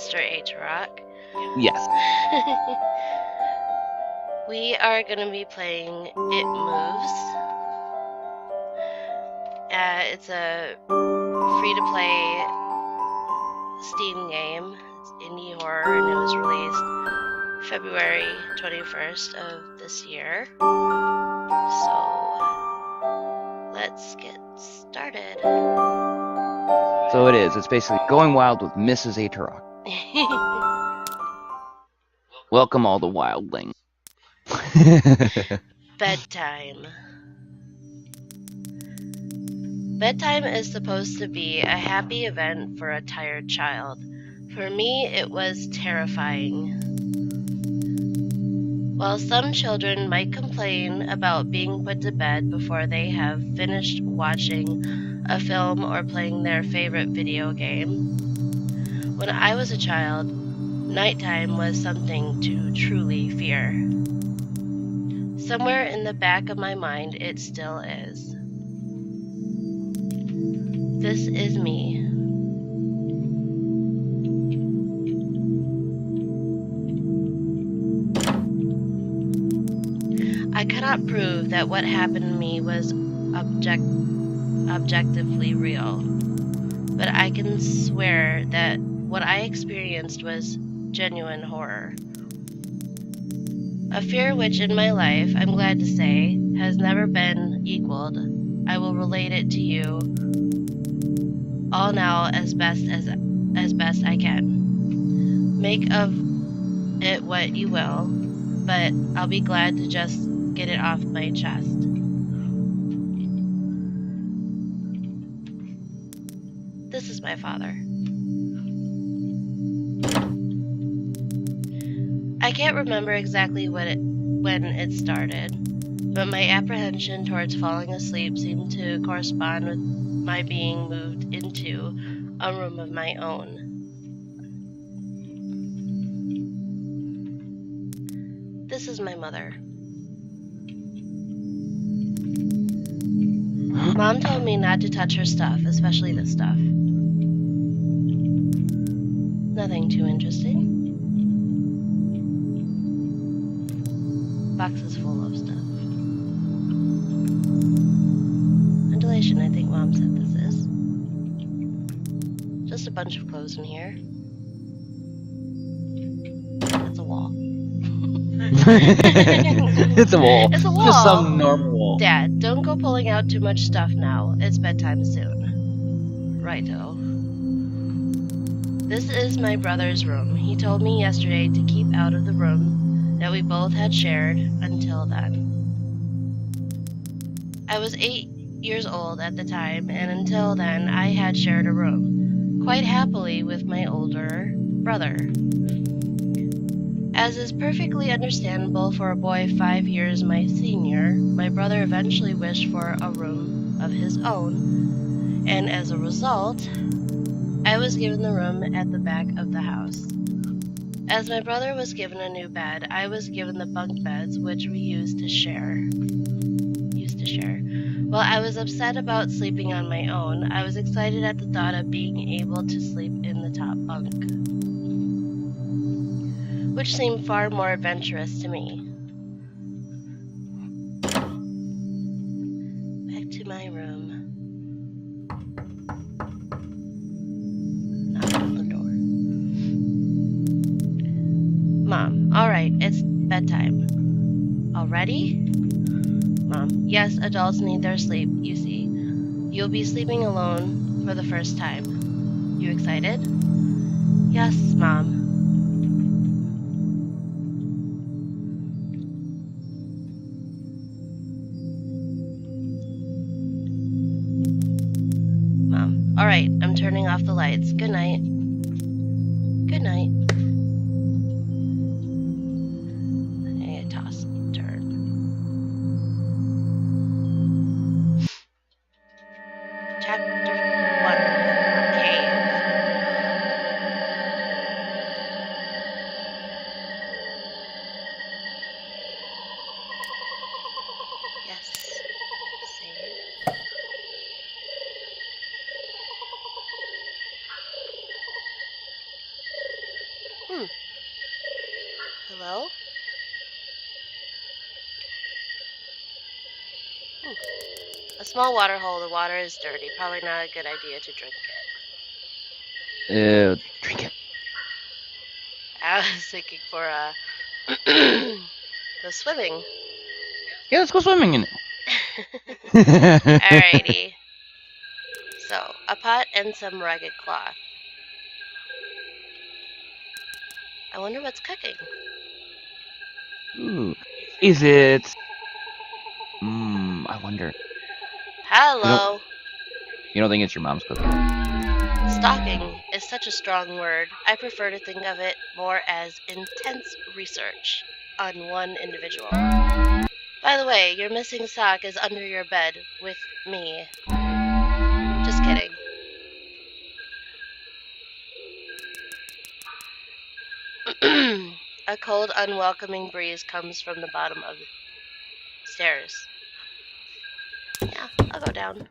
Mr. Aturok. Yes. We are going to be playing It Moves. It's a free-to-play Steam game. It's indie horror, and it was released February 21st of this year. So, let's get started. So it is. It's basically Going Wild with Mrs. Aturok. Welcome all the wildlings. Bedtime. Bedtime is supposed to be a happy event for a tired child. For me, it was terrifying. While some children might complain about being put to bed before they have finished watching a film or playing their favorite video game, when I was a child, nighttime was something to truly fear. Somewhere in the back of my mind, it still is. This is me. I cannot prove that what happened to me was objectively real, but I can swear that what I experienced was genuine horror. A fear which in my life, I'm glad to say, has never been equaled. I will relate it to you all now as best I can. Make of it what you will, but I'll be glad to just get it off my chest. This is my father. I can't remember exactly when it started, but my apprehension towards falling asleep seemed to correspond with my being moved into a room of my own. This is my mother. Mom told me not to touch her stuff, especially this stuff. Nothing too interesting. Box is full of stuff. Ventilation, I think Mom said this is. Just a bunch of clothes in here. It's a wall. It's a wall. It's a wall. Just some normal wall. Dad, don't go pulling out too much stuff now. It's bedtime soon. Righto. This is my brother's room. He told me yesterday to keep out of the room that we both had shared until then. I was 8 years old at the time, and until then I had shared a room, quite happily with my older brother. As is perfectly understandable for a boy 5 years my senior, my brother eventually wished for a room of his own, and as a result, I was given the room at the back of the house. As my brother was given a new bed, I was given the bunk beds which we used to share. While I was upset about sleeping on my own, I was excited at the thought of being able to sleep in the top bunk, which seemed far more adventurous to me. Back to my room. Knock on the door. Mom, alright, it's bedtime. Already? Mom, yes, adults need their sleep, you see. You'll be sleeping alone for the first time. You excited? Yes, Mom. Mom, alright, I'm turning off the lights. Good night. Good night. I toss, turn. Chapter 1, Cave. Yes. Save. Hmm. Hello? A small water hole. The water is dirty. Probably not a good idea to drink it. Drink it. I was thinking for go swimming. Yeah, let's go swimming in it. Alrighty. So, a pot and some ragged cloth. I wonder what's cooking. Ooh. Is it... I wonder. Hello. You don't think it's your mom's cooking? Stalking is such a strong word. I prefer to think of it more as intense research on one individual. By the way, your missing sock is under your bed with me. Just kidding. A cold, unwelcoming breeze comes from the bottom of the stairs. Yeah, I'll go down.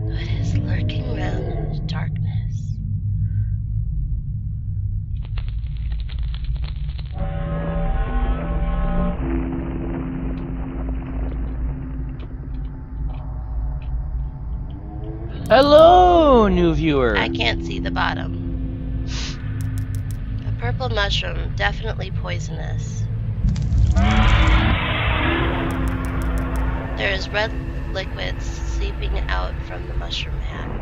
What is lurking around in the darkness? Hello, new viewer. I can't see the bottom. A purple mushroom, definitely poisonous. There is red liquid seeping out from the mushroom hat.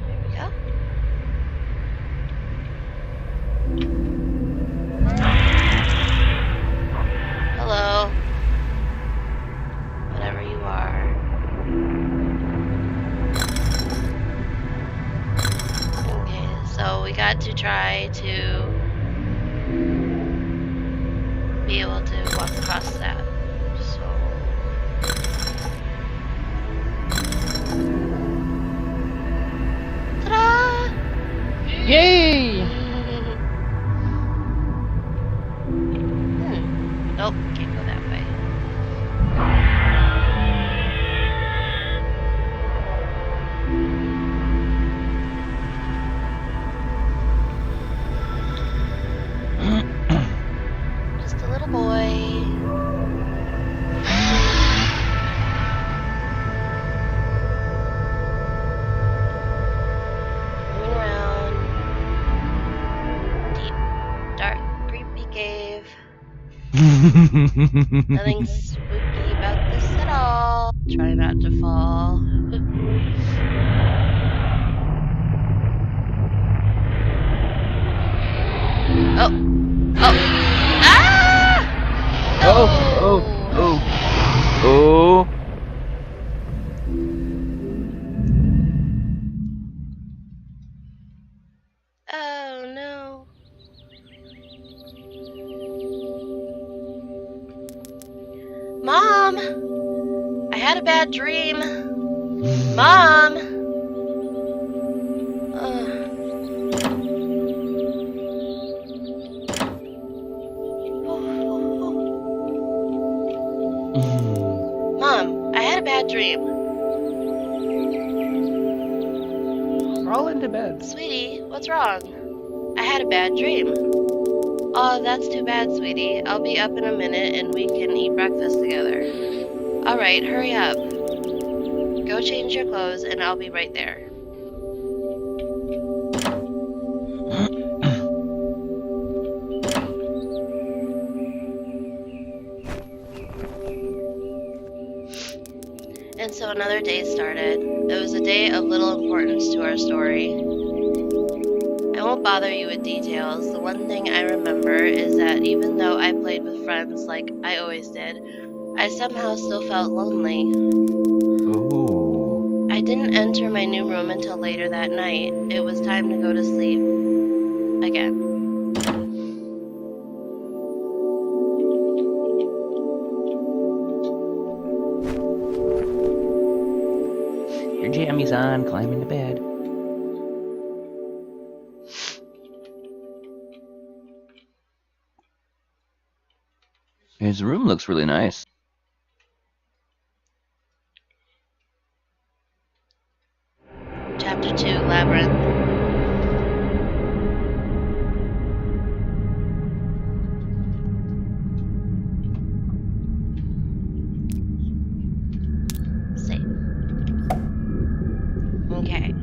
There we go. Hello. Whatever you are. Okay, so we got to try to be able to walk across that. So ta-da! Yay! Nope, can't go that way. Just a little boy. Moving around. Deep, dark, creepy cave. Nothing spooky about this at all. Try not to fall. Oh! Oh! Ah! No! Oh. Oh no. Mom! I had a bad dream. Mom! Mom, I had a bad dream. Crawl into bed. Sweetie, what's wrong? I had a bad dream. Oh, that's too bad, sweetie. I'll be up in a minute and we can eat breakfast together. Alright, hurry up. Go change your clothes and I'll be right there. And so another day started. It was a day of little importance to our story. I won't bother you with details. The one thing I remember is that even though I played with friends like I always did, I somehow still felt lonely. Ooh. I didn't enter my new room until later that night. It was time to go to sleep. Again. You're your jammies on, climb into bed. His room looks really nice. Chapter 2, Labyrinth. Save. Okay.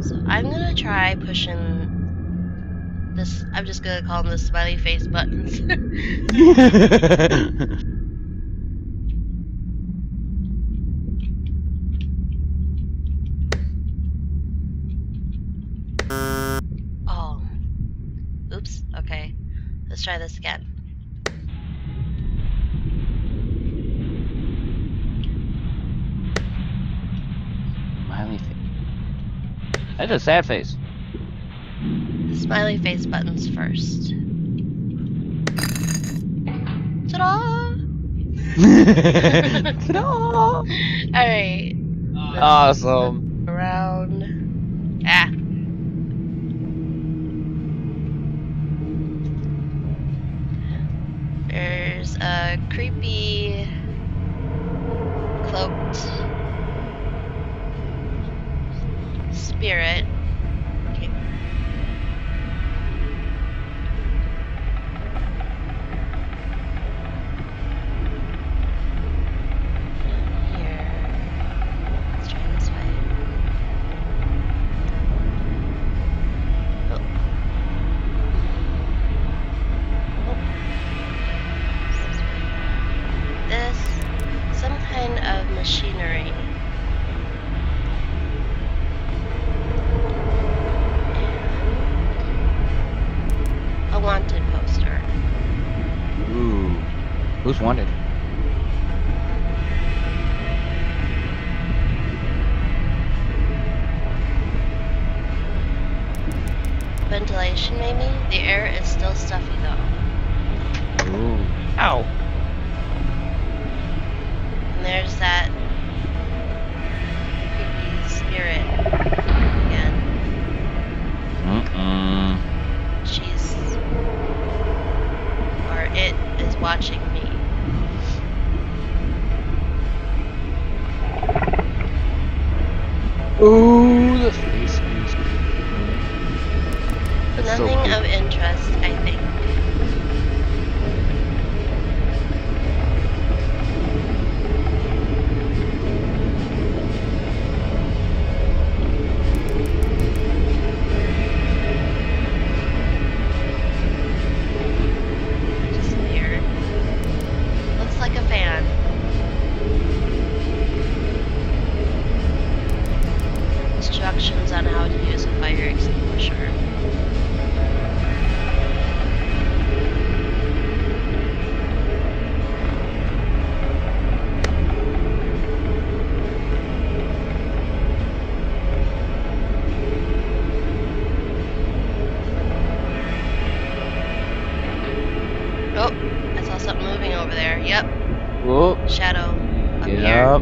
So I'm gonna try pushing this. I'm just gonna call them the smiley face buttons. Oh. Oops. Okay. Let's try this again. Smiley face. That's a sad face. Smiley face buttons first. Ta-da! Ta-da! Alright. Awesome. Around. Ah. There's a creepy cloaked spirit. Okay. Here. Let's try this way. Oh. This, some kind of machinery. And a wanted poster. Ooh. Who's wanted? Ventilation, maybe? The air is still stuffy, though. Ooh. Ow. And there's that creepy spirit again. She's... or it is watching me. Ooh, the face. That's so Nothing cool. of interest, I think. Disappeared. Looks like a fan. Instructions on how to use a fire extinguisher. Oh, I saw something moving over there. Yep, Whoa. shadow up here. Yep.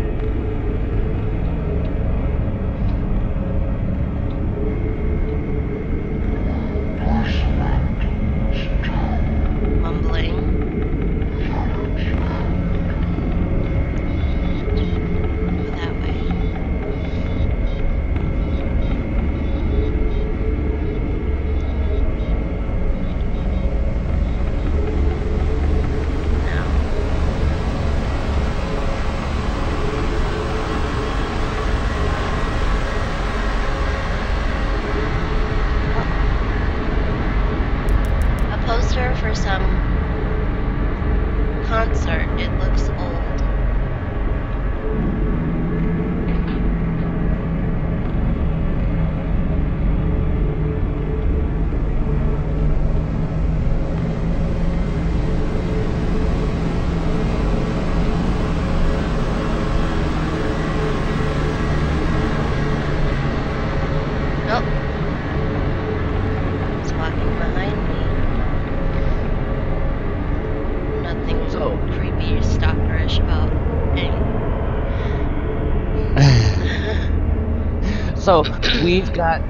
So we've got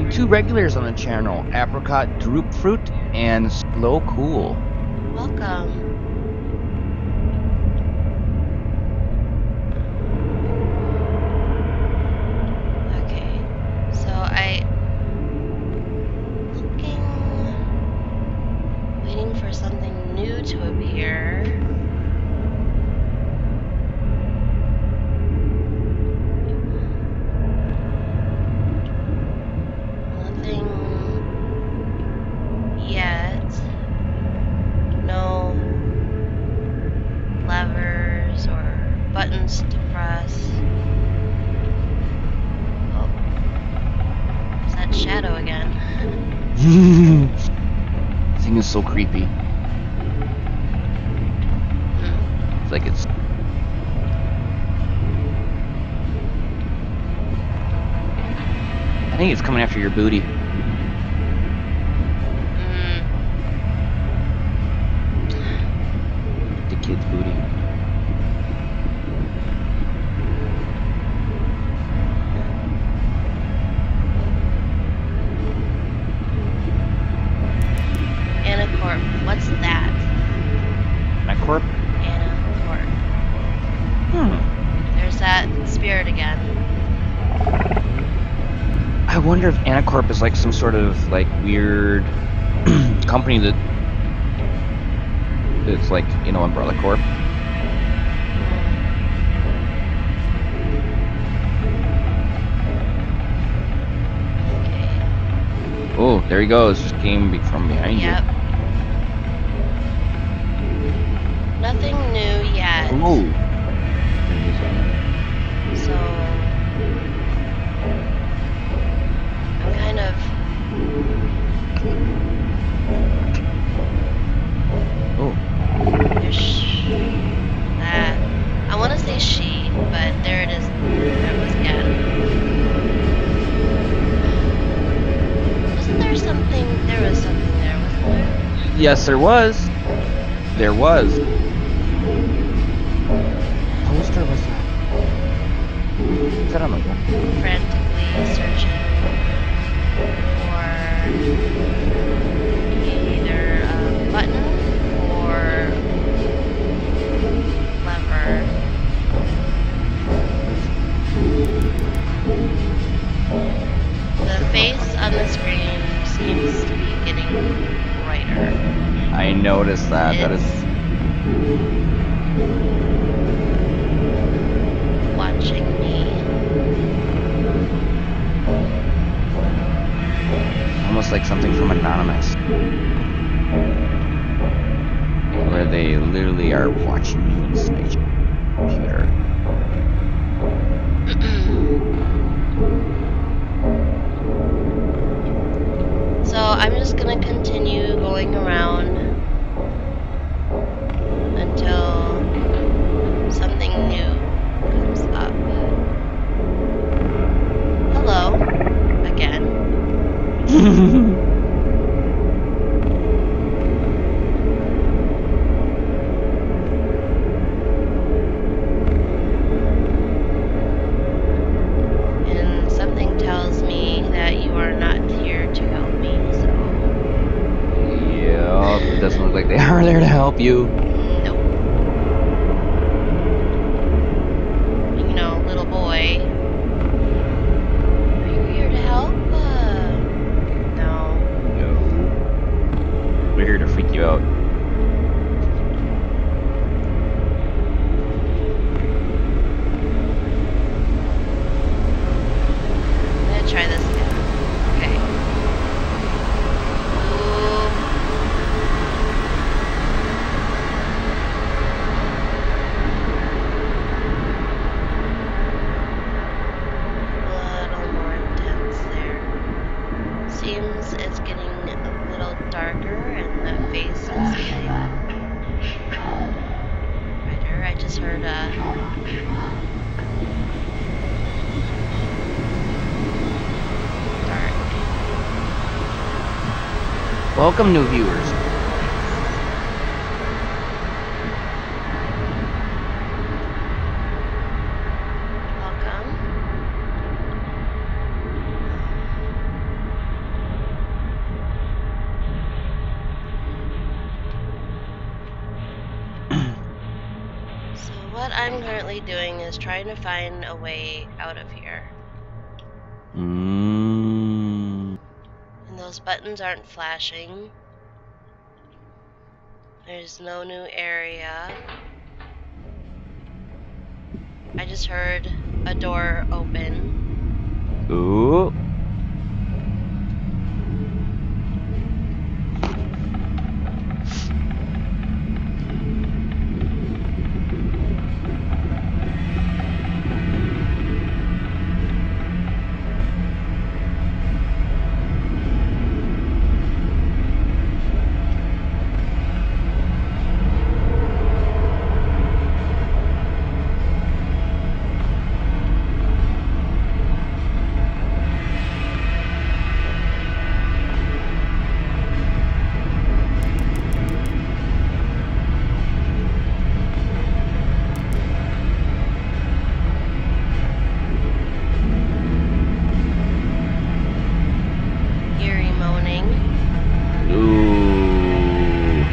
two regulars on the channel, Apricot Droop Fruit and Slow Cool. Welcome. Okay, so waiting for something new to appear. Nothing yet. No levers or buttons to press. Oh, there's that shadow again. This thing is so creepy. It's like it's. I think it's coming after your booty. The kid's booty. Anacorp. What's that? Anacorp? Anacorp. There's that spirit again. I wonder if Anacorp is like some sort of like weird company that's like, you know, Umbrella Corp. Okay. Oh, there he goes. Just came from behind Yep. Nothing new yet. you. Oh. So I'm kind of that. I want to say she, but there it is. There it was again. Wasn't there something? There was something there, wasn't there? Yes, there was. There was. What poster was that? Is that on the wall? Frantically searching for either a button or lever. The face on the screen seems to be getting brighter. I noticed that. That is. Watching me. Almost like something from Anonymous. Where they literally are watching you inside your computer. So I'm just gonna continue going around until something new comes up. Hello, again. And something tells me that you are not here to help me, so. Yeah, it doesn't look like they are there to help you. Nope. You know, little boy. Are you here to help? No. No. We're here to freak you out. I'm gonna try this again. Okay. Ooh. A little more intense there. Seems it's getting a little darker and the face is getting brighter. I just heard dark. Welcome, new viewers. Welcome. doing is trying to find a way out of here. Mm. And those buttons aren't flashing. There's no new area. I just heard a door open. Ooh. Eerie moaning. Ooh.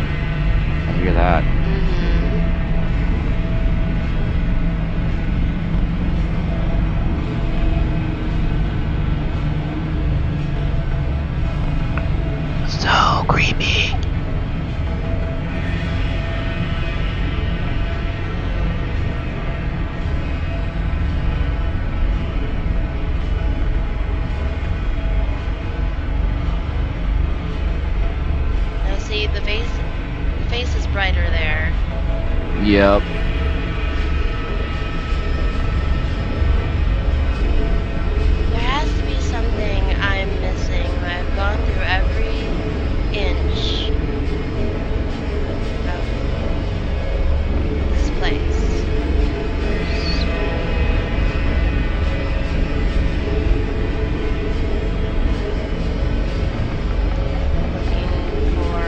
I hear that. So creepy. Now see, the face is brighter there. Yep. There has to be something I'm missing. I've gone through every inch of this place. Looking for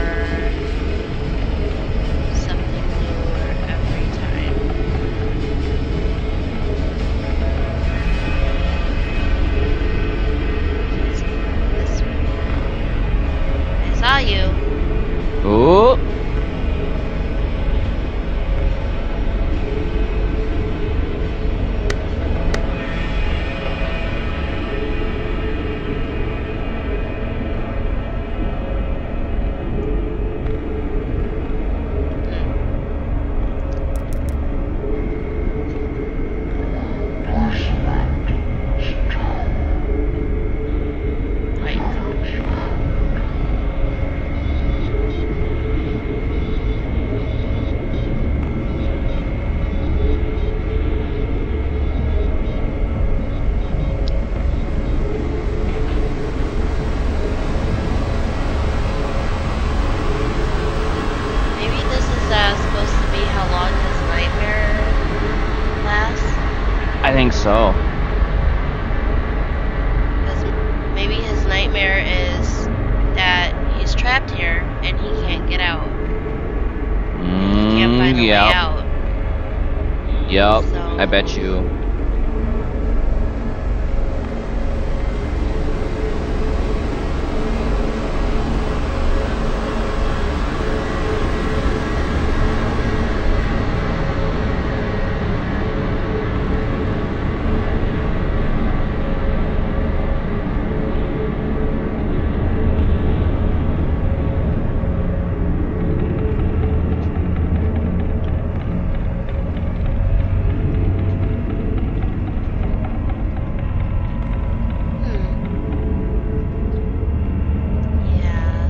something new every time. This way. I saw you. Ooh. Wait. Maybe this is supposed to be how long his nightmare lasts. I think so. Because maybe his nightmare is that he's trapped here and he can't get out. He can't find a way Yep. out. Yep. So- I bet you. Yeah.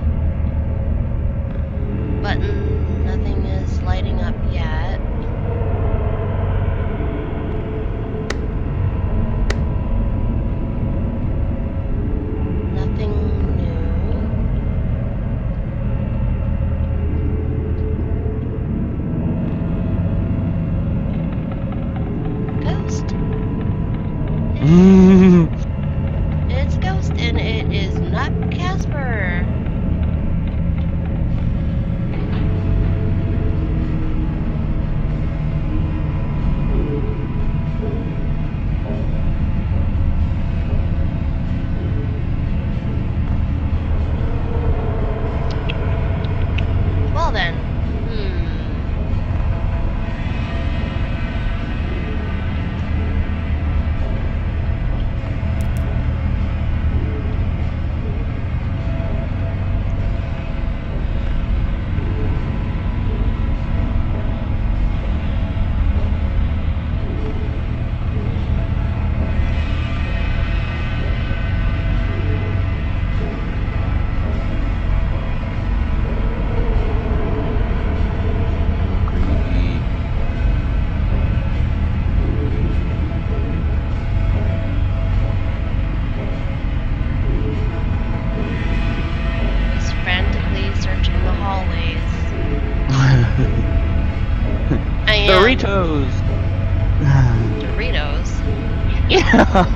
Button, nothing is lighting up yet. Nothing new. Ghost. It's a ghost and it is not Casper. Well then. Doritos. Doritos. Yeah.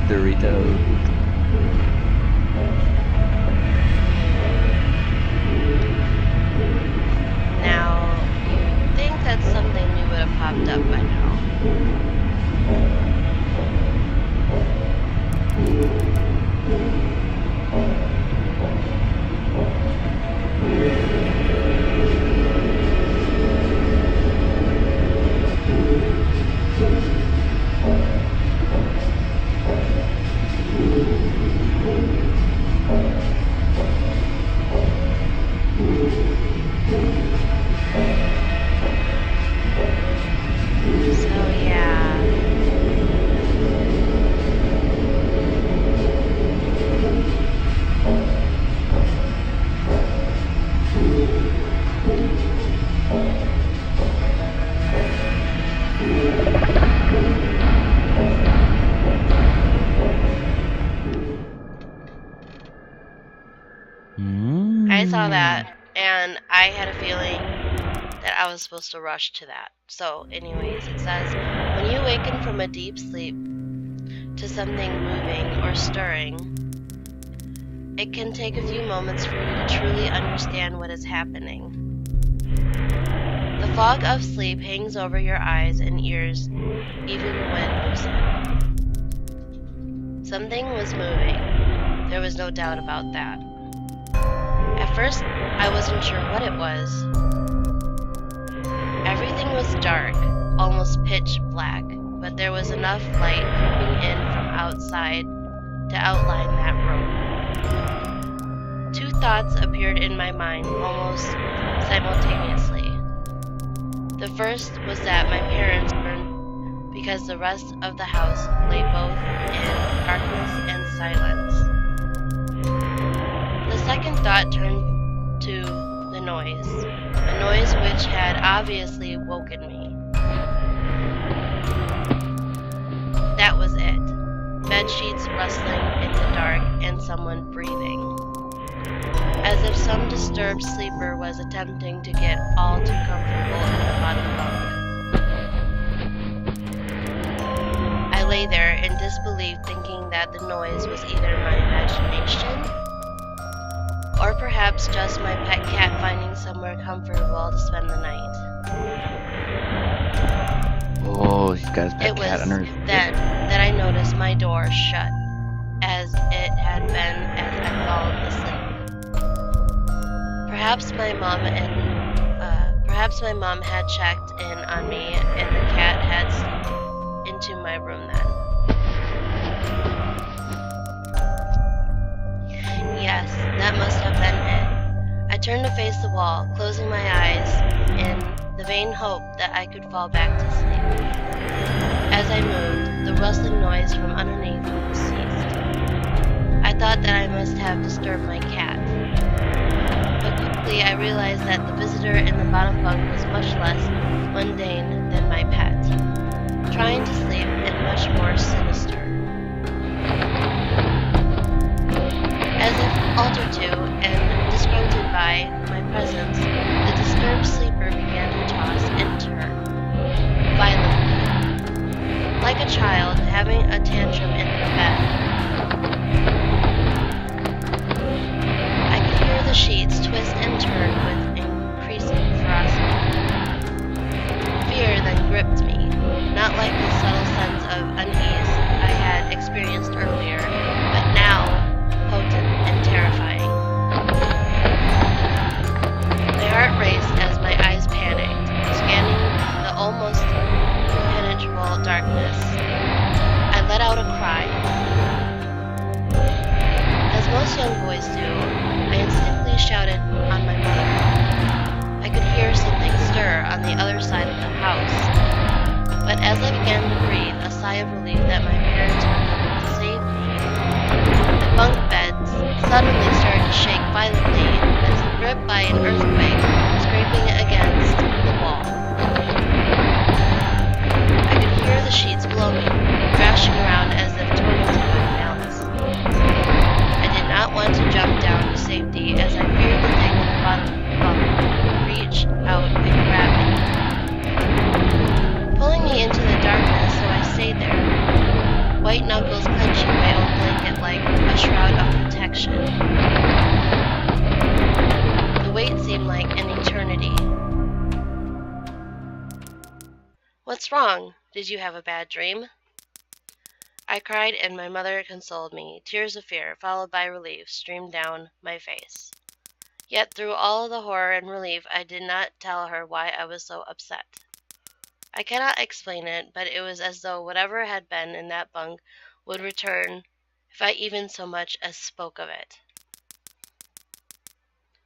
Doritos. Now, you'd think that's something new would have popped up by now. So yeah. I saw that, and I had a feeling that I was supposed to rush to that. So, anyways, it says, when you awaken from a deep sleep to something moving or stirring, it can take a few moments for you to truly understand what is happening. The fog of sleep hangs over your eyes and ears even when lucid. Something was moving. There was no doubt about that. At first, I wasn't sure what it was. Everything was dark, almost pitch black, but there was enough light creeping in from outside to outline that room. Two thoughts appeared in my mind almost simultaneously. The first was that my parents weren't, because the rest of the house lay both in darkness and silence. The second thought turned to the noise, a noise which had obviously woken me. That was it. Bed sheets rustling in the dark and someone breathing. As if some disturbed sleeper was attempting to get all too comfortable in the bottom bunk. I lay there in disbelief, thinking that the noise was either my imagination or perhaps just my pet cat finding somewhere comfortable to spend the night. Oh, he's got his pet It was cat under his then that I noticed my door shut, as it had been as I fallen asleep. Perhaps my mom had checked in on me, and the cat had slipped into my room then. Yes, that must have been it. I turned to face the wall, closing my eyes in the vain hope that I could fall back to sleep. As I moved, the rustling noise from underneath ceased. I thought that I must have disturbed my cat. But quickly I realized that the visitor in the bottom bunk was much less mundane than my pet, trying to sleep and much more sinister. As if altered to and disgruntled by my presence, the disturbed sleeper began to toss and turn violently, like a child having a tantrum in their bed. I could hear the sheets twist and turn with increasing ferocity. Fear then gripped me, not like the subtle sense of unease I had experienced earlier, but now potent and terrifying. My heart raced as my eyes panicked, scanning the almost impenetrable darkness. I let out a cry. As most young boys do, I instinctively shouted on my mother. I could hear something stir on the other side of the house, but as I began to breathe a sigh of relief that my parents were coming to save me, the bunk beds suddenly started to shake violently as if gripped by an earthquake scraping against the wall. I could hear the sheets below me, thrashing around as if tormented by malice. I did not want to jump down to safety, as I feared the thing in the bottom bunk would reach out and grab me. wrong? Did you have a bad dream?" I cried, and my mother consoled me. Tears of fear, followed by relief, streamed down my face. Yet through all the horror and relief, I did not tell her why I was so upset. I cannot explain it, but it was as though whatever had been in that bunk would return if I even so much as spoke of it.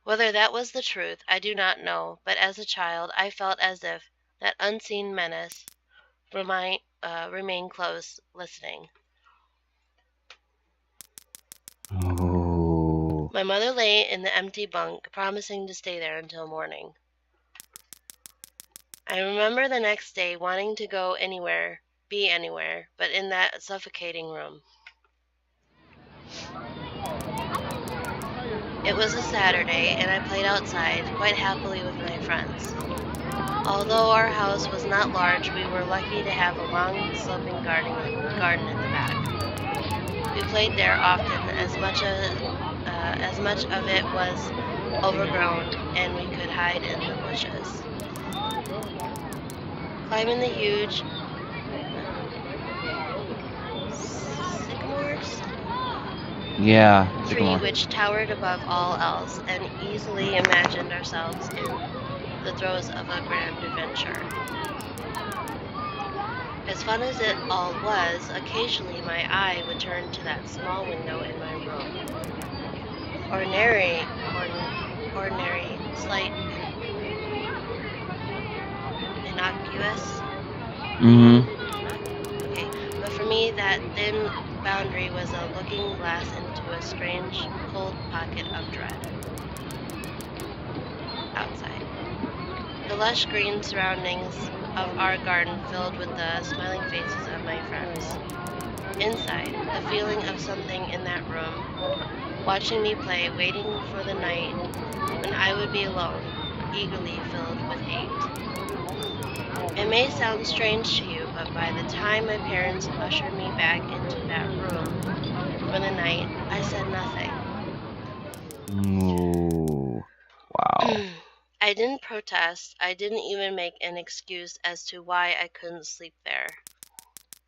Whether that was the truth, I do not know, but as a child I felt as if that unseen menace remained close, listening. Oh. My mother lay in the empty bunk, promising to stay there until morning. I remember the next day wanting to go anywhere, be anywhere, but in that suffocating room. It was a Saturday, and I played outside quite happily with my friends. Although our house was not large, we were lucky to have a long, sloping garden in the back. We played there often, as much of it was overgrown, and we could hide in the bushes. Climbing the huge sycamores Yeah, tree sycamore. which towered above all else, and easily imagined ourselves in the throes of a grand adventure. As fun as it all was, occasionally my eye would turn to that small window in my room. Ordinary, slight, innocuous. Okay, but for me, that thin boundary was a looking glass into a strange, cold pocket of dread. Outside. The lush green surroundings of our garden filled with the smiling faces of my friends. Inside, the feeling of something in that room, watching me play, waiting for the night when I would be alone, eagerly filled with hate. It may sound strange to you, but by the time my parents ushered me back into that room for the night, I said nothing. Ooh. Wow. I didn't protest. I didn't even make an excuse as to why I couldn't sleep there.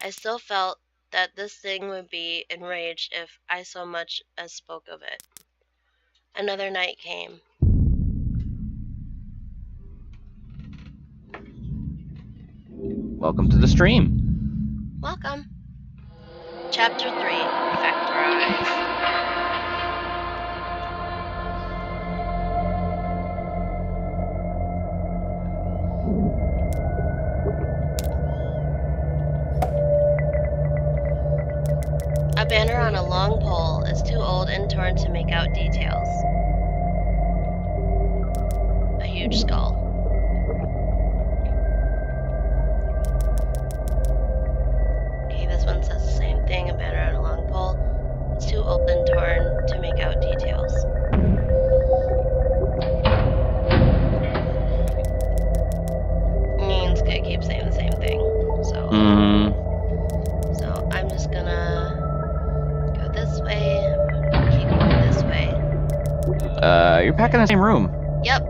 I still felt that this thing would be enraged if I so much as spoke of it. Another night came. Welcome to the stream. Welcome. Chapter 3, Factorize. A banner on a long pole is too old and torn to make out details. A huge skull. Okay, this one says the same thing. A banner on a long pole is too old and torn to make out details. Means it keeps saying the same thing. So I'm just gonna go this way, keep going this way. You're back in the same room. Yep.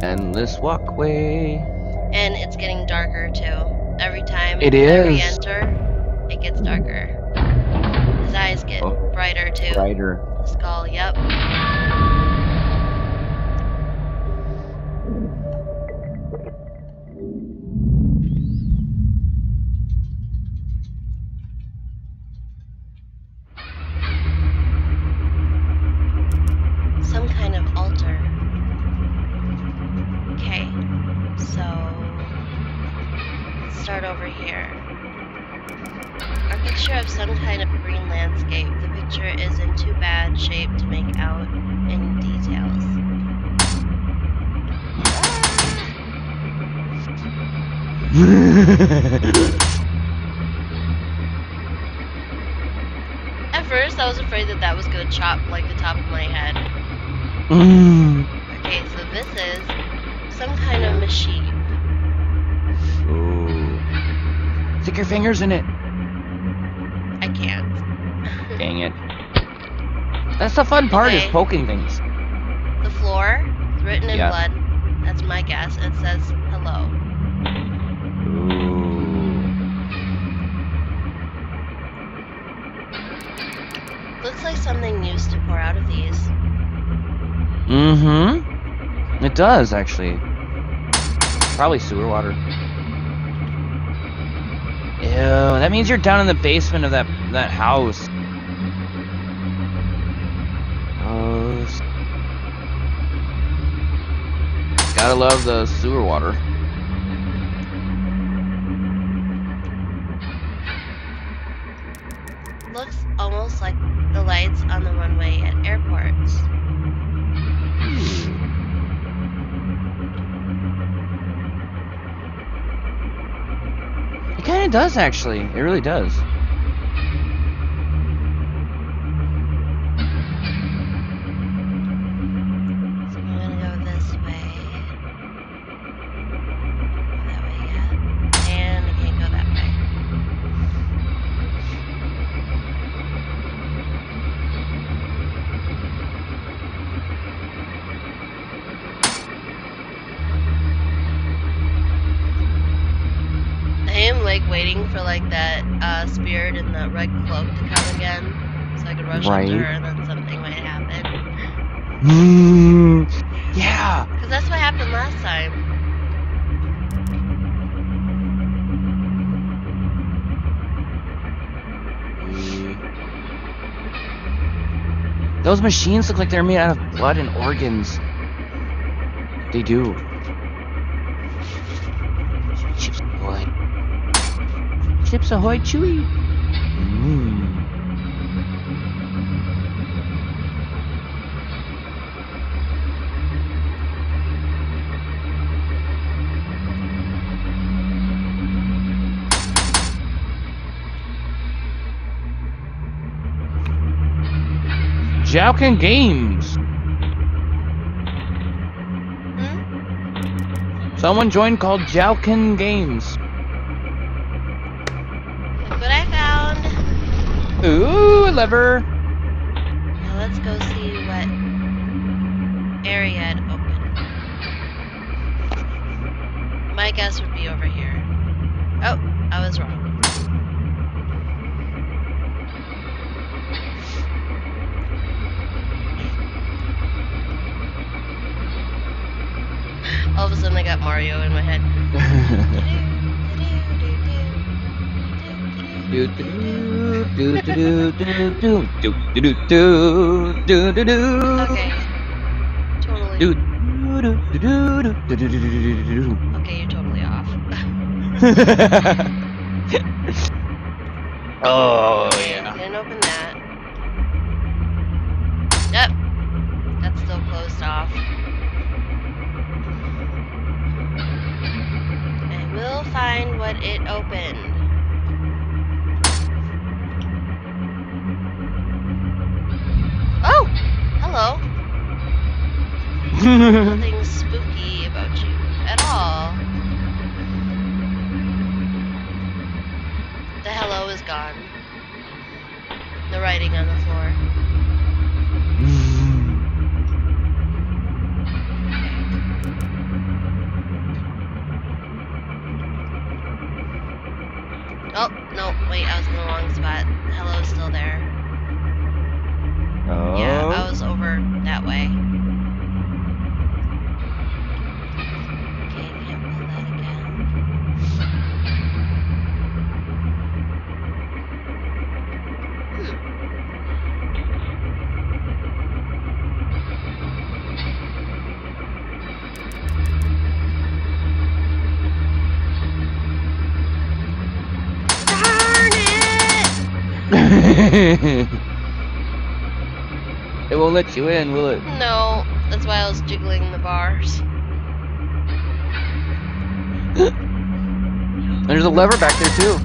Endless walkway. And it's getting darker too. Every time It I is. re-enter, it gets darker. His eyes get brighter too. Brighter. The skull, yep. Some kind of altar. Okay, so let's start over here. A picture of some kind of green landscape. The picture is in too bad shape to make out any details. At first, I was afraid that was gonna chop like the top of my head. Okay, so this is some kind of machine. Ooh. Stick your fingers in it. I can't. Dang it. That's the fun part, is Okay. poking things. The floor, it's written in Yeah. blood. That's my guess. It says hello. Ooh. Looks like something used to pour out of these. Mm-hmm. It does, actually. Probably sewer water. Ew, that means you're down in the basement of that house. Gross. Gotta love the sewer water. Looks almost like the lights on the runway at airports. It kind of does, actually. It really does. So I'm gonna go this way. Go that way yet. And I can't go that way. I am like waiting for like that spirit in the red cloak to come again, so I could rush up to her and then something might happen. Yeah. Because that's what happened last time. Those machines look like they're made out of blood and organs. They do. Chips Ahoy. Chips Ahoy Chewy. Jowkin Games. Someone joined called Jowkin Games. Look what I found. Ooh, a lever. Now let's go see what area it opened. My guess would be over here. Oh, I was wrong. All of a sudden I got Mario in my head. Okay. Totally. Okay, you're totally off. Oh, Okay, yeah. didn't open that. Yep. That's still closed off. I will find what it opened. Oh! Hello. Nothing spooky about you at all. The hello is gone. The writing on the floor. Oh, no, wait, I was in the wrong spot. Hello's still there. Oh. Yeah, I was over that way. Okay, can't pull that again. Darn it! It won't let you in, will it? No, that's why I was jiggling the bars. There's a lever back there too.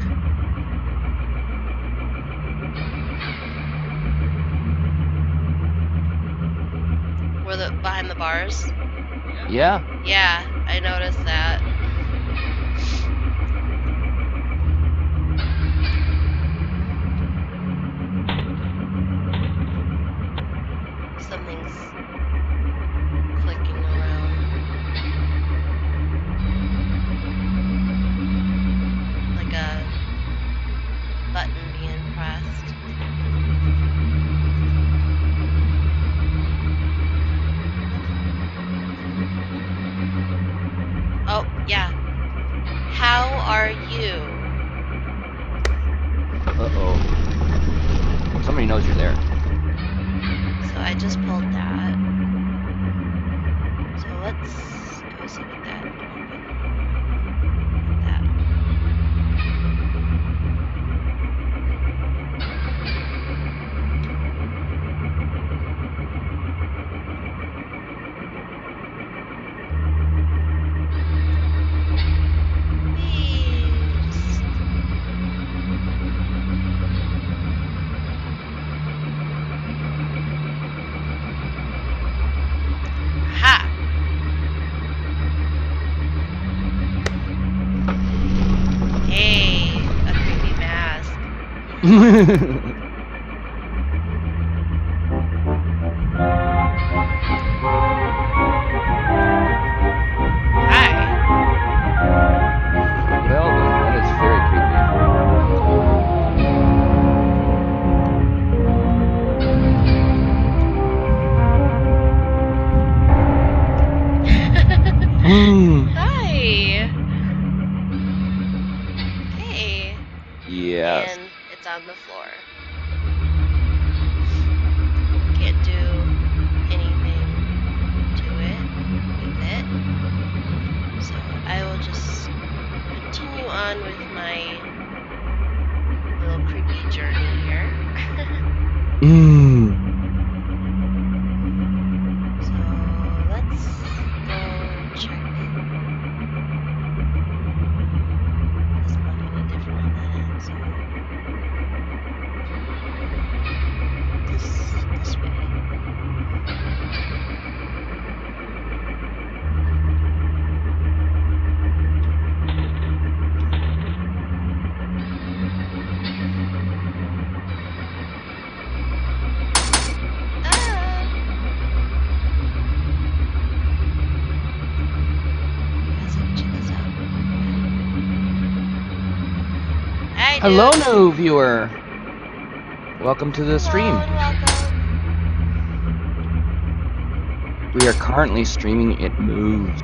Were the behind the bars? Yeah. Yeah, I noticed that. Uh-oh. Somebody knows you're there. So I just pulled that. So let's go see what that opened. That. Beast. Ha! Hey, a creepy mask. Hi. Well, that is very creepy. Hi. Hey. Yes. And it's on the floor. Can't do anything to it with it. So I will just continue on with my little creepy journey here. So let's go check. There's nothing different on that end, so this way. Hello, new viewer. Welcome to the stream. Welcome. We are currently streaming It Moves.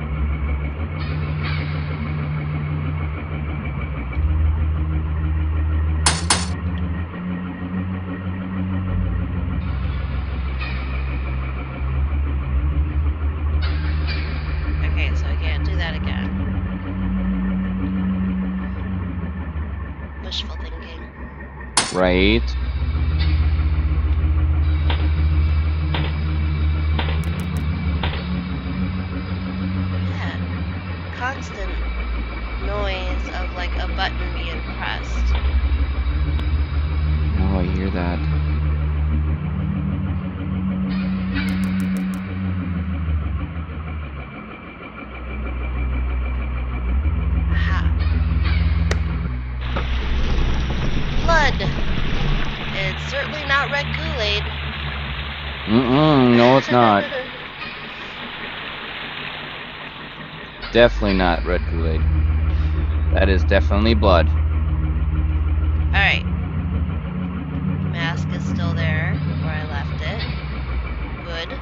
Okay, so I can't do that again. Wishful thinking. Right. That constant noise of like a button being pressed. Oh, I hear that. Blood. It's certainly not red Kool-Aid. No, it's not. Definitely not red Kool-Aid. That is definitely blood. Alright. Mask is still there where I left it. Good.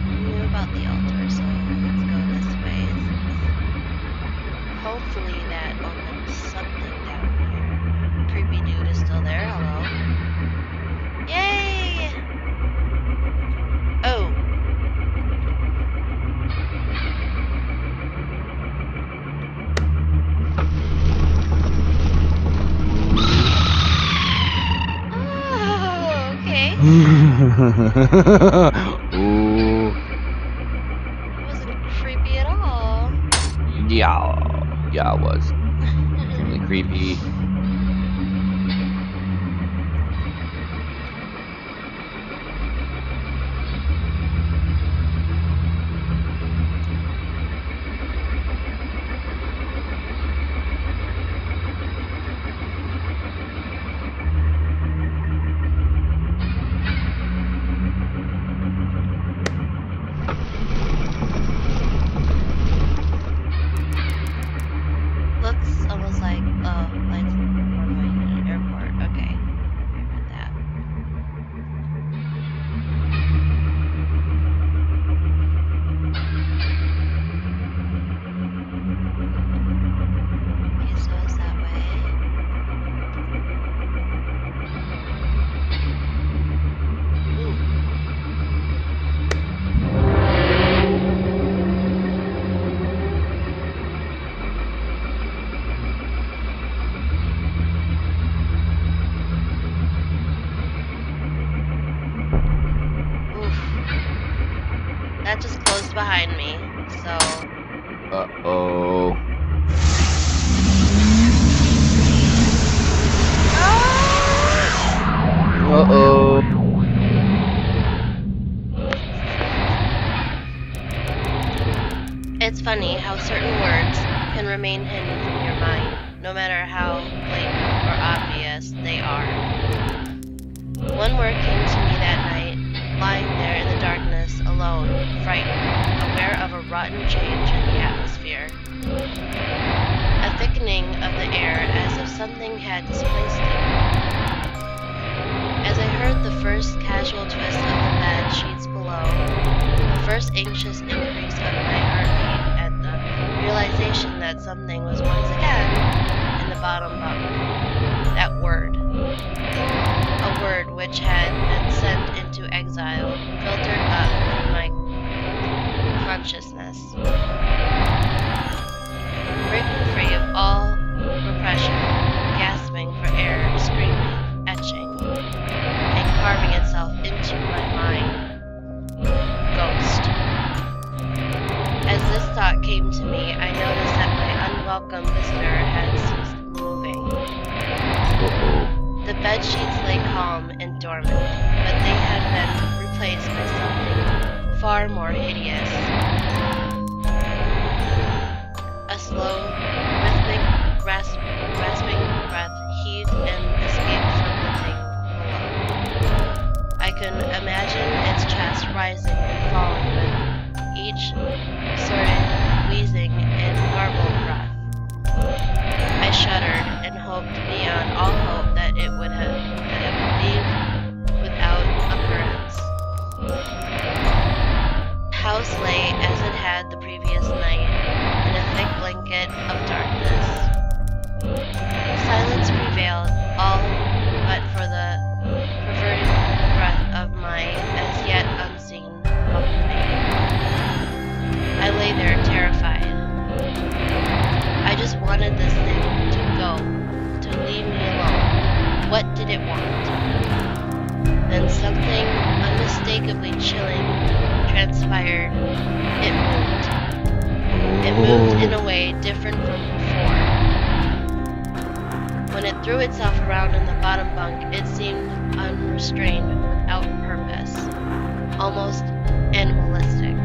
I knew about the altar, so let's go this way. Hopefully that opens something down here. Creepy dude is still there. Hello. Yay! Oh. Oh, okay. Ooh. It wasn't creepy at all. Yeah, it was. Extremely creepy. Looks almost like lights behind me, so Uh-oh. Uh-oh. it's funny how certain words can remain hidden from your mind, no matter how blatant or obvious they are. One word came to me that night, lying there in the darkness, alone, frightened, aware of a rotten change in the atmosphere. A thickening of the air as if something had displaced it. As I heard the first casual twist of the bed sheets below, the first anxious increase of my heartbeat at the realization that something was once again in the bottom bunk. That word. A word which had been sent into exile, filtered up through my consciousness. Breaking free of all repression, gasping for air, screaming, etching, and carving itself into my mind. Ghost. As this thought came to me, I noticed that my unwelcome visitor had ceased moving. The bed sheets lay calm and dormant, but they had been replaced by something far more hideous. A slow, rhythmic, rasping breath heaved and escaped from the thing below. I could imagine its chest rising and falling with each sordid, wheezing, and garbled breath. I shuddered and hoped beyond all hope that it would leave without occurrence. The house lay as it had the previous night, in a thick blanket of darkness. Silence prevailed, all but for the perverted breath of my as yet unseen bunkmate. I lay there terrified. I just wanted this thing to go, to leave me alone. What did it want? Then something unmistakably chilling transpired. It moved. It moved in a way different from before. When it threw itself around in the bottom bunk, it seemed unrestrained, without purpose, almost animalistic.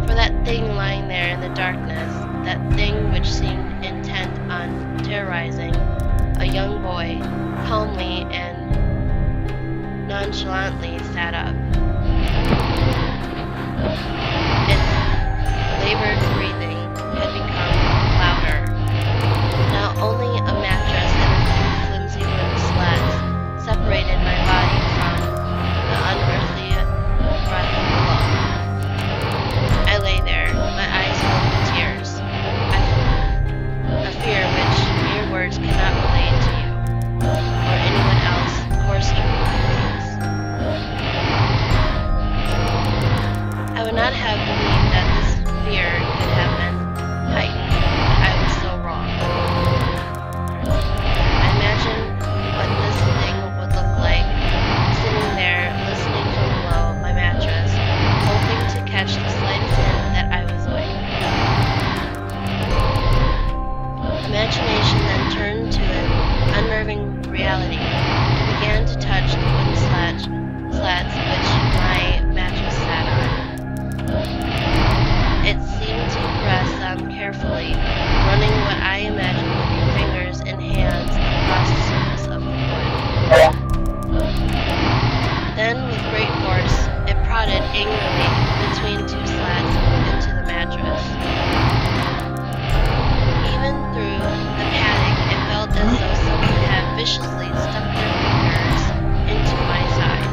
For that thing lying there in the darkness, that thing which seemed intent on terrorizing a young boy, calmly and nonchalantly sat up. Its labored breathing had become louder. Now only a mattress and a few flimsy wooden slats separated my body from the unearthly breath below. I lay there, my eyes filled with tears. A fear which mere words cannot relate to you, or anyone else coarse to please. I would not have believed that this fear could have been heightened, but I was so wrong. I imagined what this thing would look like, sitting there, listening from below my mattress, hoping to catch the slightest hint that I was awake. Imagination then turned to an unnerving reality and began to touch the wooden slats which my mattress sat on. It seemed to press them carefully, running what I imagined would be fingers and hands across the surface of the wood. Then, with great force, it prodded angrily between two slats into the mattress. Even through the padding, it felt as though someone had viciously stuck their fingers into my side.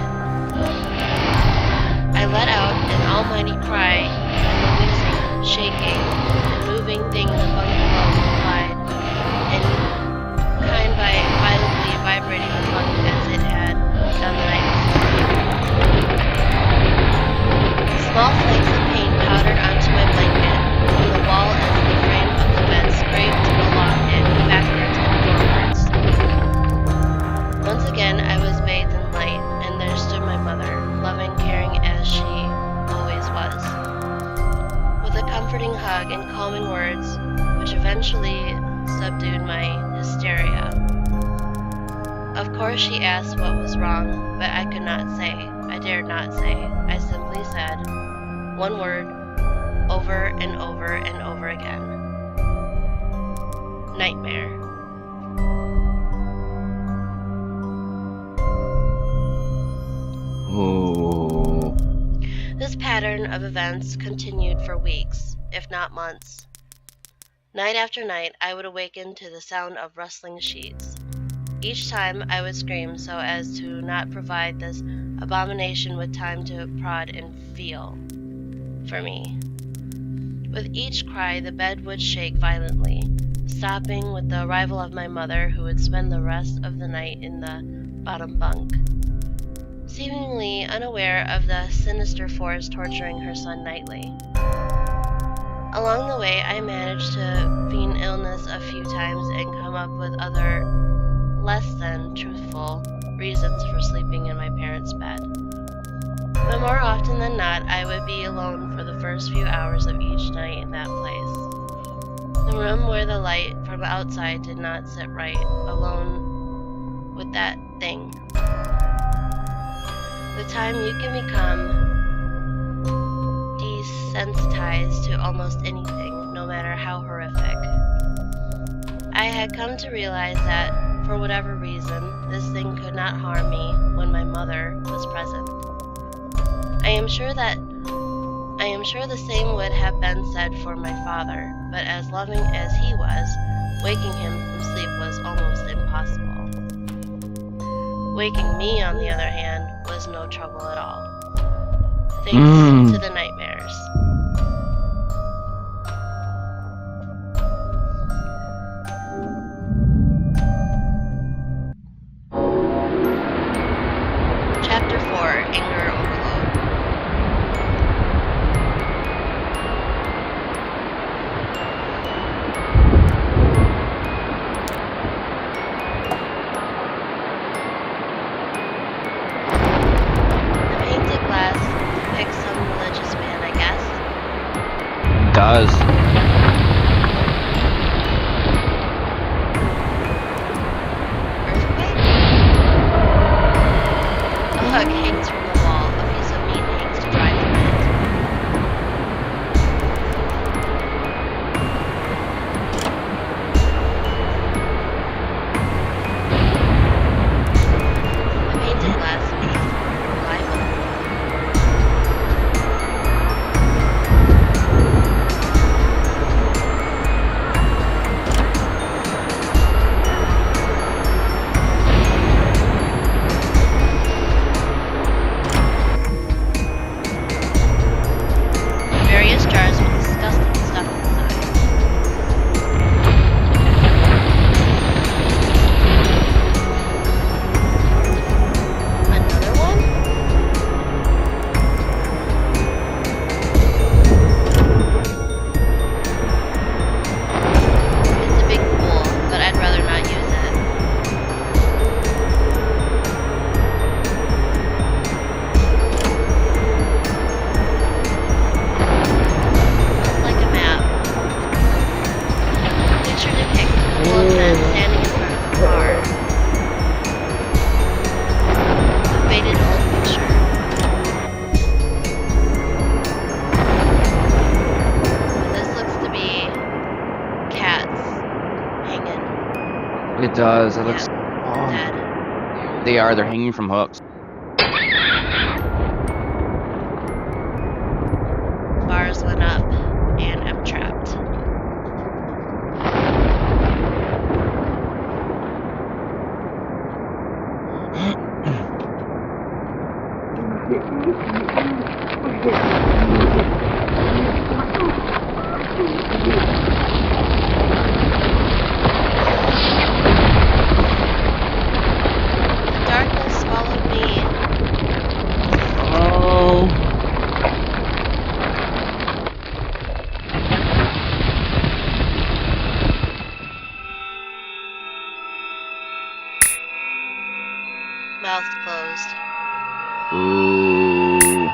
I let out an almighty cry, and the wheezing, shaking, and moving thing in the bunk comforting hug and calming words, which eventually subdued my hysteria. Of course, she asked what was wrong, but I could not say. I dared not say. I simply said one word over and over and over again. Nightmare. Oh. This pattern of events continued for weeks, if not months. Night after night, I would awaken to the sound of rustling sheets. Each time I would scream so as to not provide this abomination with time to prod and feel for me. With each cry, the bed would shake violently, stopping with the arrival of my mother, who would spend the rest of the night in the bottom bunk, seemingly unaware of the sinister force torturing her son nightly. Along the way, I managed to feign illness a few times and come up with other, less than truthful, reasons for sleeping in my parents' bed. But more often than not, I would be alone for the first few hours of each night in that place. The room where the light from outside did not sit right, alone with that thing. With time, you can become desensitized to almost anything, no matter how horrific. I had come to realize that, for whatever reason, this thing could not harm me when my mother was present. I am sure the same would have been said for my father, but as loving as he was, waking him from sleep was almost impossible. Waking me, on the other hand, was no trouble at all. Thanks to the nightmares. Chapter 4, Anger Overload. The painted glass depicts some religious man, I guess. Does. Earthquake? A hook hangs from the wall. A piece of meat hangs to dry from it. The painted glass is reliable. Various jars with disgusting stuff inside. Another one? It's a big pool, but I'd rather not use it. Looks like a map. Picture depicts a couple of men standing in front of a car. A faded old picture. This looks to be cats hanging. It does. It looks. Dead. They're hanging from hooks. Bars went up, and I'm trapped. The darkness swallowed me. Oh. Mouth closed. Ooh.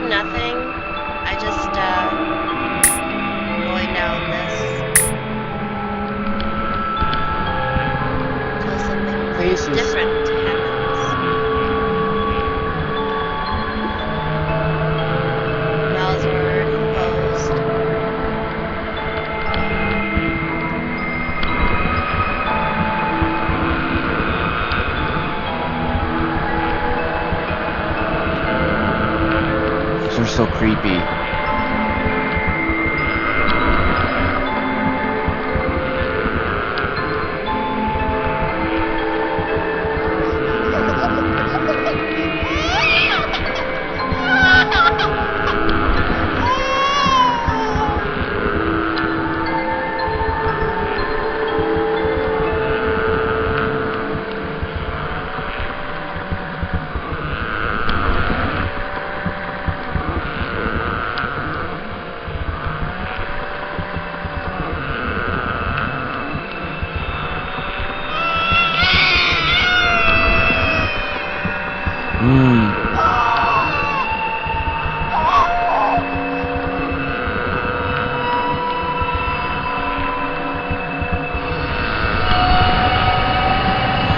doing nothing. I just going down this till something Faces. different happens. Mouths are already closed. Those are so creepy.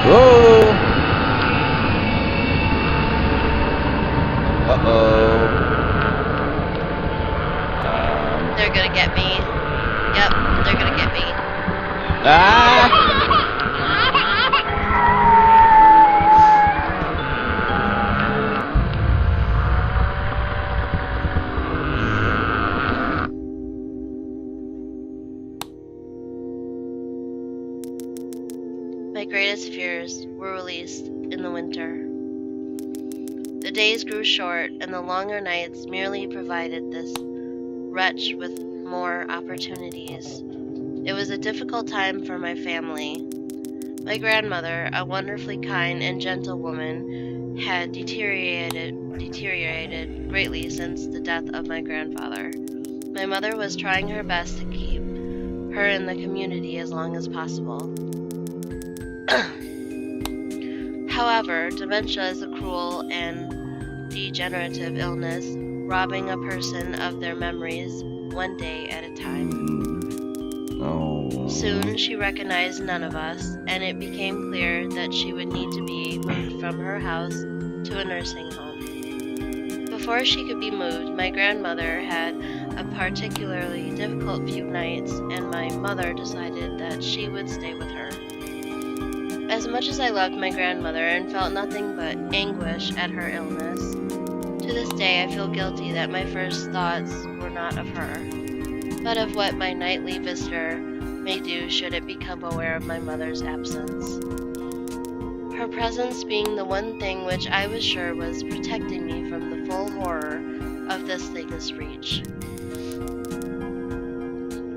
Whoa! Uh-oh. They're gonna get me. Yep, they're gonna get me. Ah! My greatest fears were released in the winter. The days grew short, and the longer nights merely provided this wretch with more opportunities. It was a difficult time for my family. My grandmother, a wonderfully kind and gentle woman, had deteriorated greatly since the death of my grandfather. My mother was trying her best to keep her in the community as long as possible. However, dementia is a cruel and degenerative illness, robbing a person of their memories one day at a time. Oh. Soon she recognized none of us, and it became clear that she would need to be moved from her house to a nursing home. Before she could be moved, my grandmother had a particularly difficult few nights, and my mother decided that she would stay with her. As much as I loved my grandmother and felt nothing but anguish at her illness, to this day I feel guilty that my first thoughts were not of her, but of what my nightly visitor may do should it become aware of my mother's absence. Her presence being the one thing which I was sure was protecting me from the full horror of this thing's reach.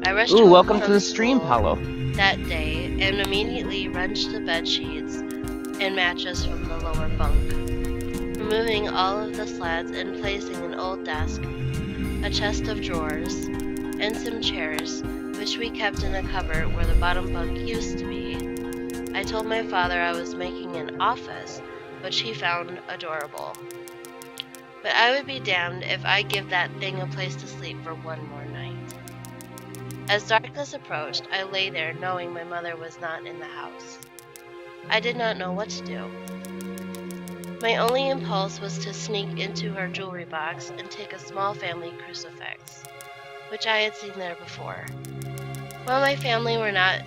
I rushed Ooh, home welcome from to the stream, school Paulo. that day and immediately wrenched the bed sheets and mattress from the lower bunk, removing all of the slats and placing an old desk, a chest of drawers, and some chairs, which we kept in a cupboard where the bottom bunk used to be. I told my father I was making an office, which he found adorable. But I would be damned if I give that thing a place to sleep for one more night. As darkness approached, I lay there knowing my mother was not in the house. I did not know what to do. My only impulse was to sneak into her jewelry box and take a small family crucifix, which I had seen there before. While my family were not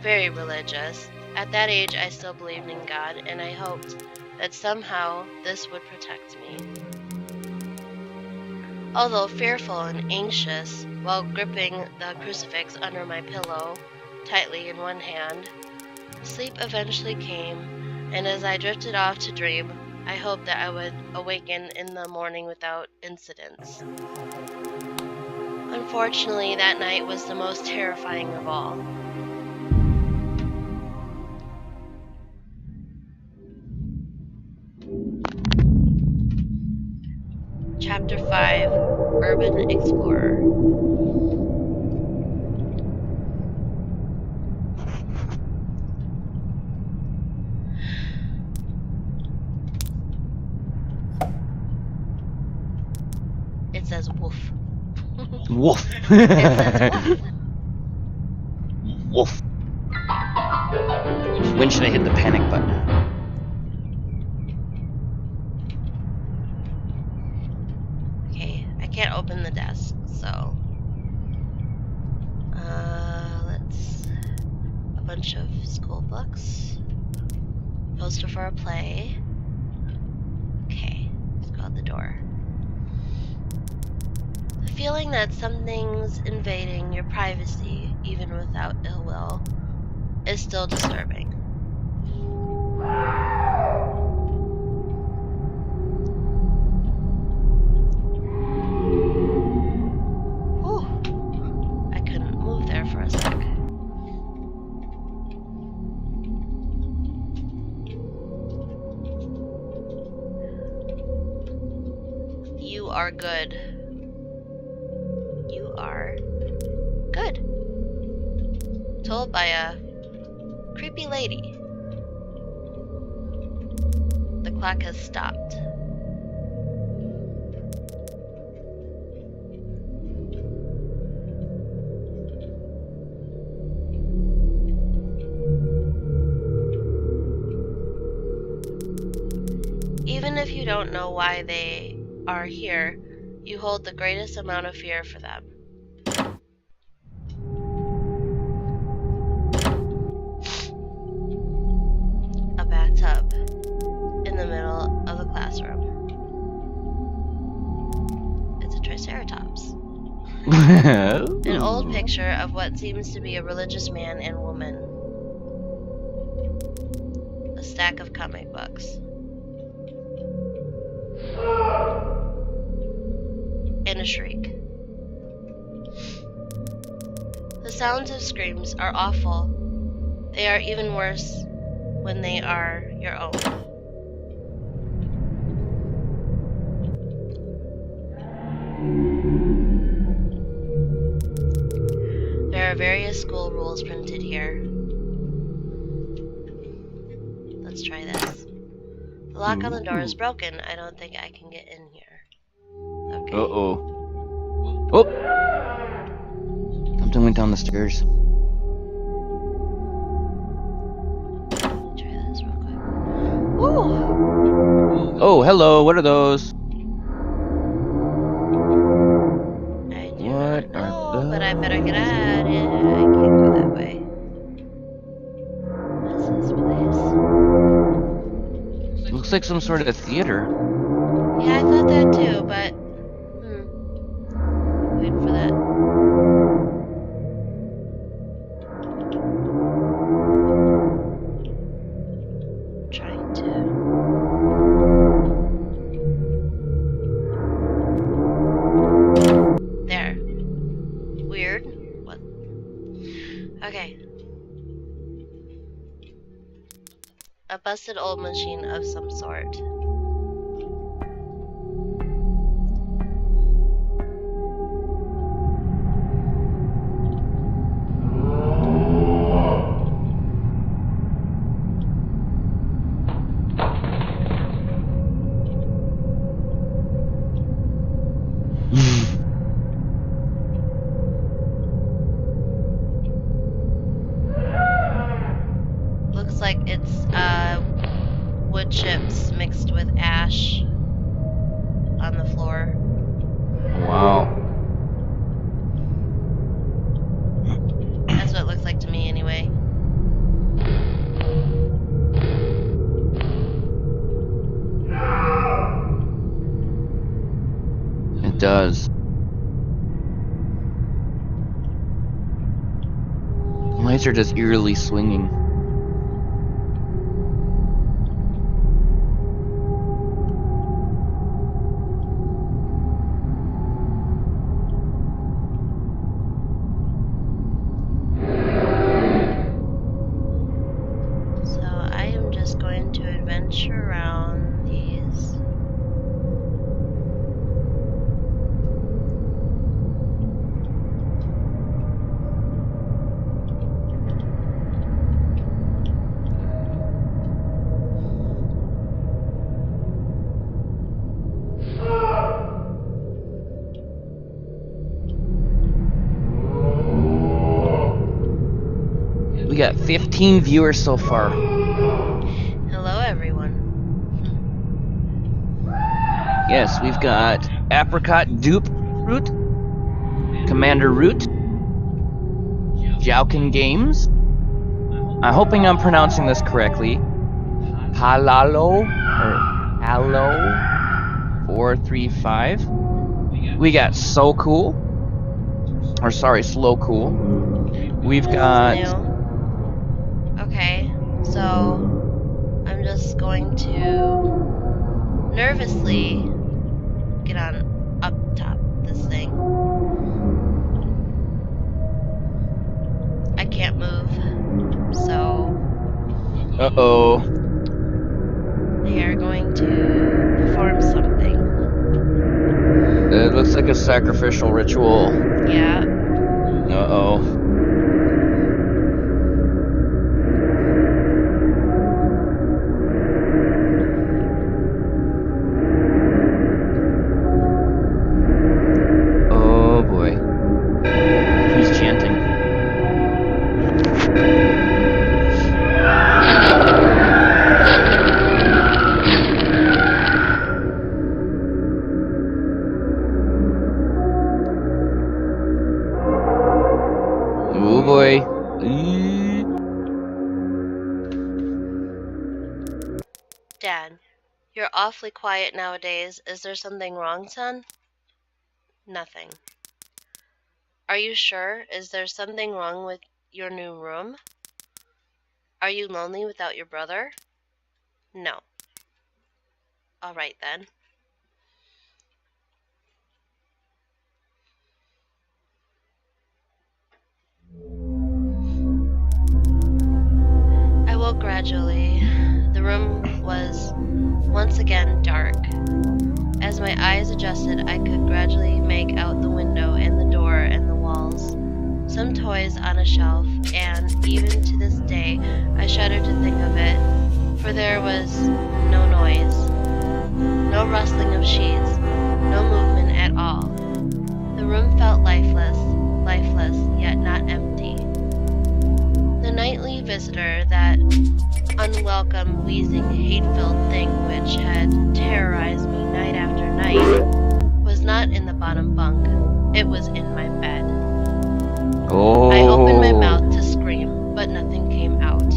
very religious, at that age I still believed in God, and I hoped that somehow this would protect me. Although fearful and anxious, while gripping the crucifix under my pillow tightly in one hand, sleep eventually came, and as I drifted off to dream, I hoped that I would awaken in the morning without incidents. Unfortunately, that night was the most terrifying of all. Chapter 5, Urban Explorer. Woof. It says woof. Woof. When should I hit the panic button? Okay, I can't open the desk, so let's a bunch of school books. Poster for a play. Okay, let's go out the door. The feeling that something's invading your privacy, even without ill will, is still disturbing. Whew. I couldn't move there for a sec. You are good. You are good. Told by a creepy lady. The clock has stopped. Even if you don't know why they are here, you hold the greatest amount of fear for them. A bathtub in the middle of the classroom. It's a triceratops. An old picture of what seems to be a religious man and woman. A stack of comic books. And a shriek. The sounds of screams are awful. They are even worse when they are your own. There are various school rules printed here. Let's try this. The lock on the door is broken. I don't think I can get in here. Okay. Uh-oh. Oh! Something went down the stairs. Let me try this real quick. Ooh! Oh, hello. What are those? I do What not are know, but I better those? get out of it. I can't go that way. What is this place? Looks like some sort of theater. Yeah, I thought that too, but wait for that. Trying to. There. Weird. What? Okay. A busted old machine of some sort. Looks like it's wood chips mixed with ash on the floor. Wow. That's what it looks like to me anyway. It does. Lights are just eerily swinging. So I am just going to adventure around these. got 15 viewers so far. Hello, everyone. Yes, we've got Apricot Dupe Fruit, Commander Root, Jowkin Games. I'm hoping I'm pronouncing this correctly. Halalo or Hallo 435. We got So Cool. Or sorry, Slow Cool. We've This got is new. Okay, so I'm just going to nervously get on up top this thing. I can't move, so uh-oh. they are going to perform something. It looks like a sacrificial ritual. Yeah. Uh-oh. Oh boy. He's chanting. Oh boy. Dad, you're awfully quiet nowadays. Is there something wrong, son? Nothing. Are you sure? Is there something wrong with your new room? Are you lonely without your brother? No. All right then. I woke gradually. The room was once again dark. As my eyes adjusted, I could gradually make out the window and the door and the walls, some toys on a shelf, and even to this day I shudder to think of it, for there was no noise, no rustling of sheets, no movement at all. The room felt lifeless, yet not empty. The nightly visitor, that unwelcome, wheezing, hate-filled thing which had terrorized me night after night, was not in the bottom bunk. It was in my bed. Oh. I opened my mouth to scream, but nothing came out.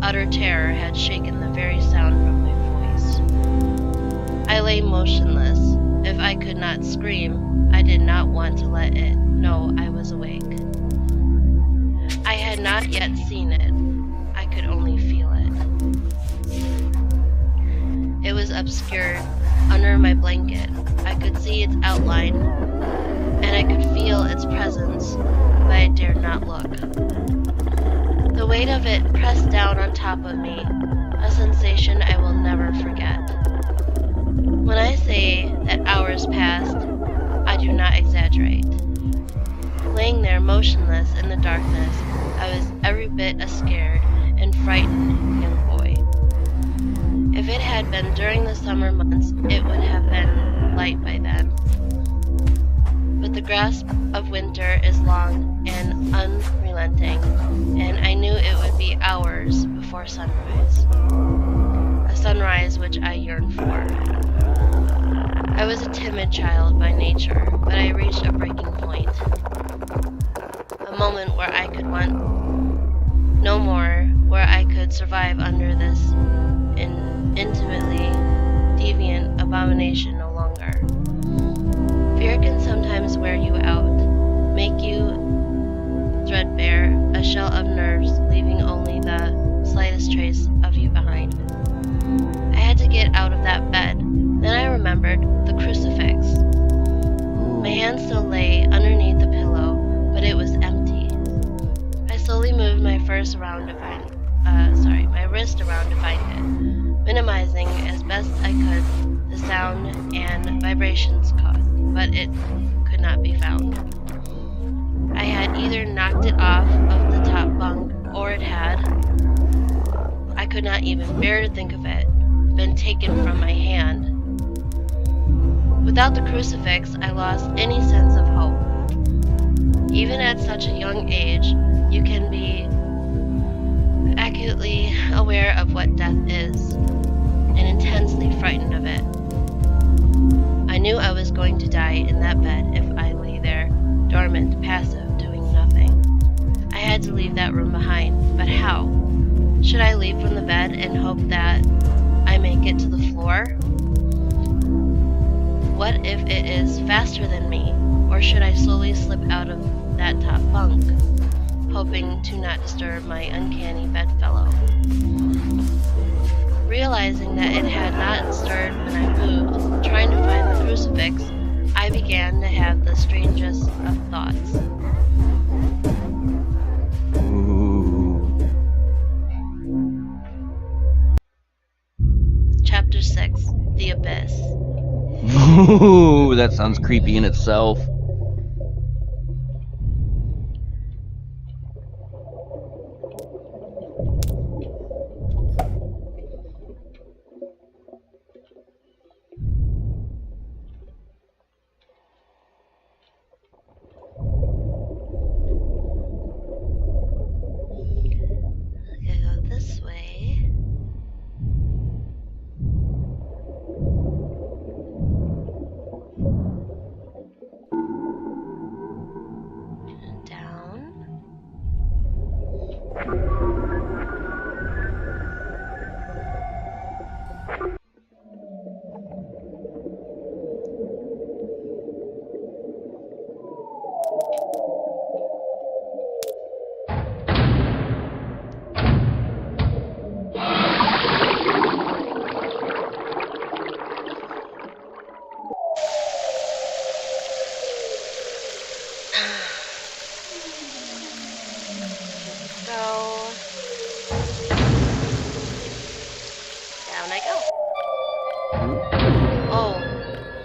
Utter terror had shaken the very sound from my voice. I lay motionless. If I could not scream, I did not want to let it know I was awake. I had not yet seen it. I could only feel it. It was obscured under my blanket. I could see its outline, and I could feel its presence, but I dared not look. The weight of it pressed down on top of me, a sensation I will never forget. When I say that hours passed, I do not exaggerate. Laying there motionless in the darkness, I was every bit a scared and frightened young boy. If it had been during the summer months, it would have been light by then. But the grasp of winter is long and unrelenting, and I knew it would be hours before sunrise. A sunrise which I yearned for. I was a timid child by nature, but I reached a breaking point. A moment where I could want no more, where I could survive under this intimately deviant abomination no longer. Fear can sometimes wear you out, make you threadbare, a shell of nerves, leaving only the slightest trace of you behind. I had to get out of that bed. Then I remembered the crucifix. My hand still lay underneath the pillow, but it was empty. I slowly moved my wrist around to find it, minimizing as best I could the sound and vibrations caused, but it could not be found. I had either knocked it off of the top bunk, or it had, I could not even bear to think of it, been taken from my hand. Without the crucifix, I lost any sense of hope. Even at such a young age, you can be going to die in that bed if I lay there, dormant, passive, doing nothing. I had to leave that room behind, but how? Should I leap from the bed and hope that I make it to the floor? What if it is faster than me? Or should I slowly slip out of that top bunk, hoping to not disturb my uncanny bedfellow? Realizing that it had not stirred when I moved, trying to find the crucifix, I began to have the strangest of thoughts. Ooh. Chapter 6, The Abyss. Ooh, that sounds creepy in itself. I'm gonna go this way. Down. Go. Down I go. Oh,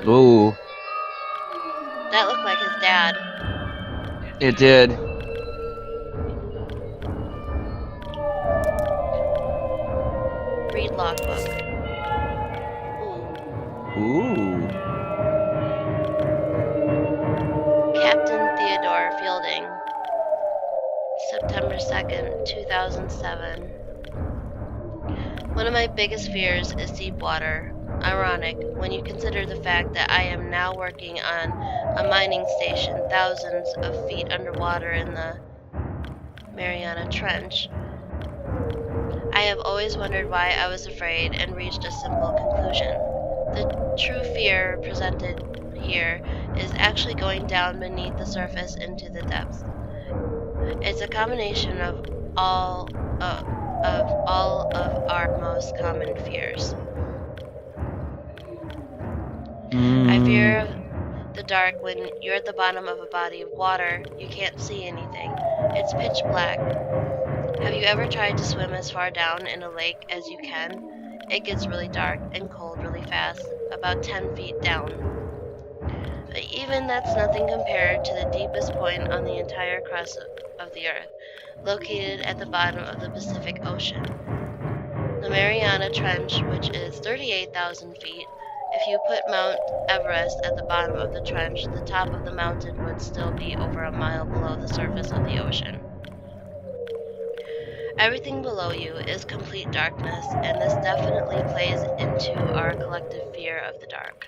Ooh, that looked like his dad. it did. Read logbook. Ooh. Ooh. Captain Theodore Fielding, September 2nd, 2007. One of my biggest fears is deep water. Ironic when you consider the fact that I am now working on a mining station thousands of feet underwater in the Mariana Trench. I have always wondered why I was afraid and reached a simple conclusion. The true fear presented here is actually going down beneath the surface into the depths. It's a combination of all of our most common fears. I fear the dark when you're at the bottom of a body of water. You can't see anything. It's pitch black. Have you ever tried to swim as far down in a lake as you can? It gets really dark and cold really fast, about 10 feet down. But even that's nothing compared to the deepest point on the entire crust of the Earth, located at the bottom of the Pacific Ocean. The Mariana Trench, which is 38,000 feet. If you put Mount Everest at the bottom of the trench, the top of the mountain would still be over a mile below the surface of the ocean. Everything below you is complete darkness, and this definitely plays into our collective fear of the dark.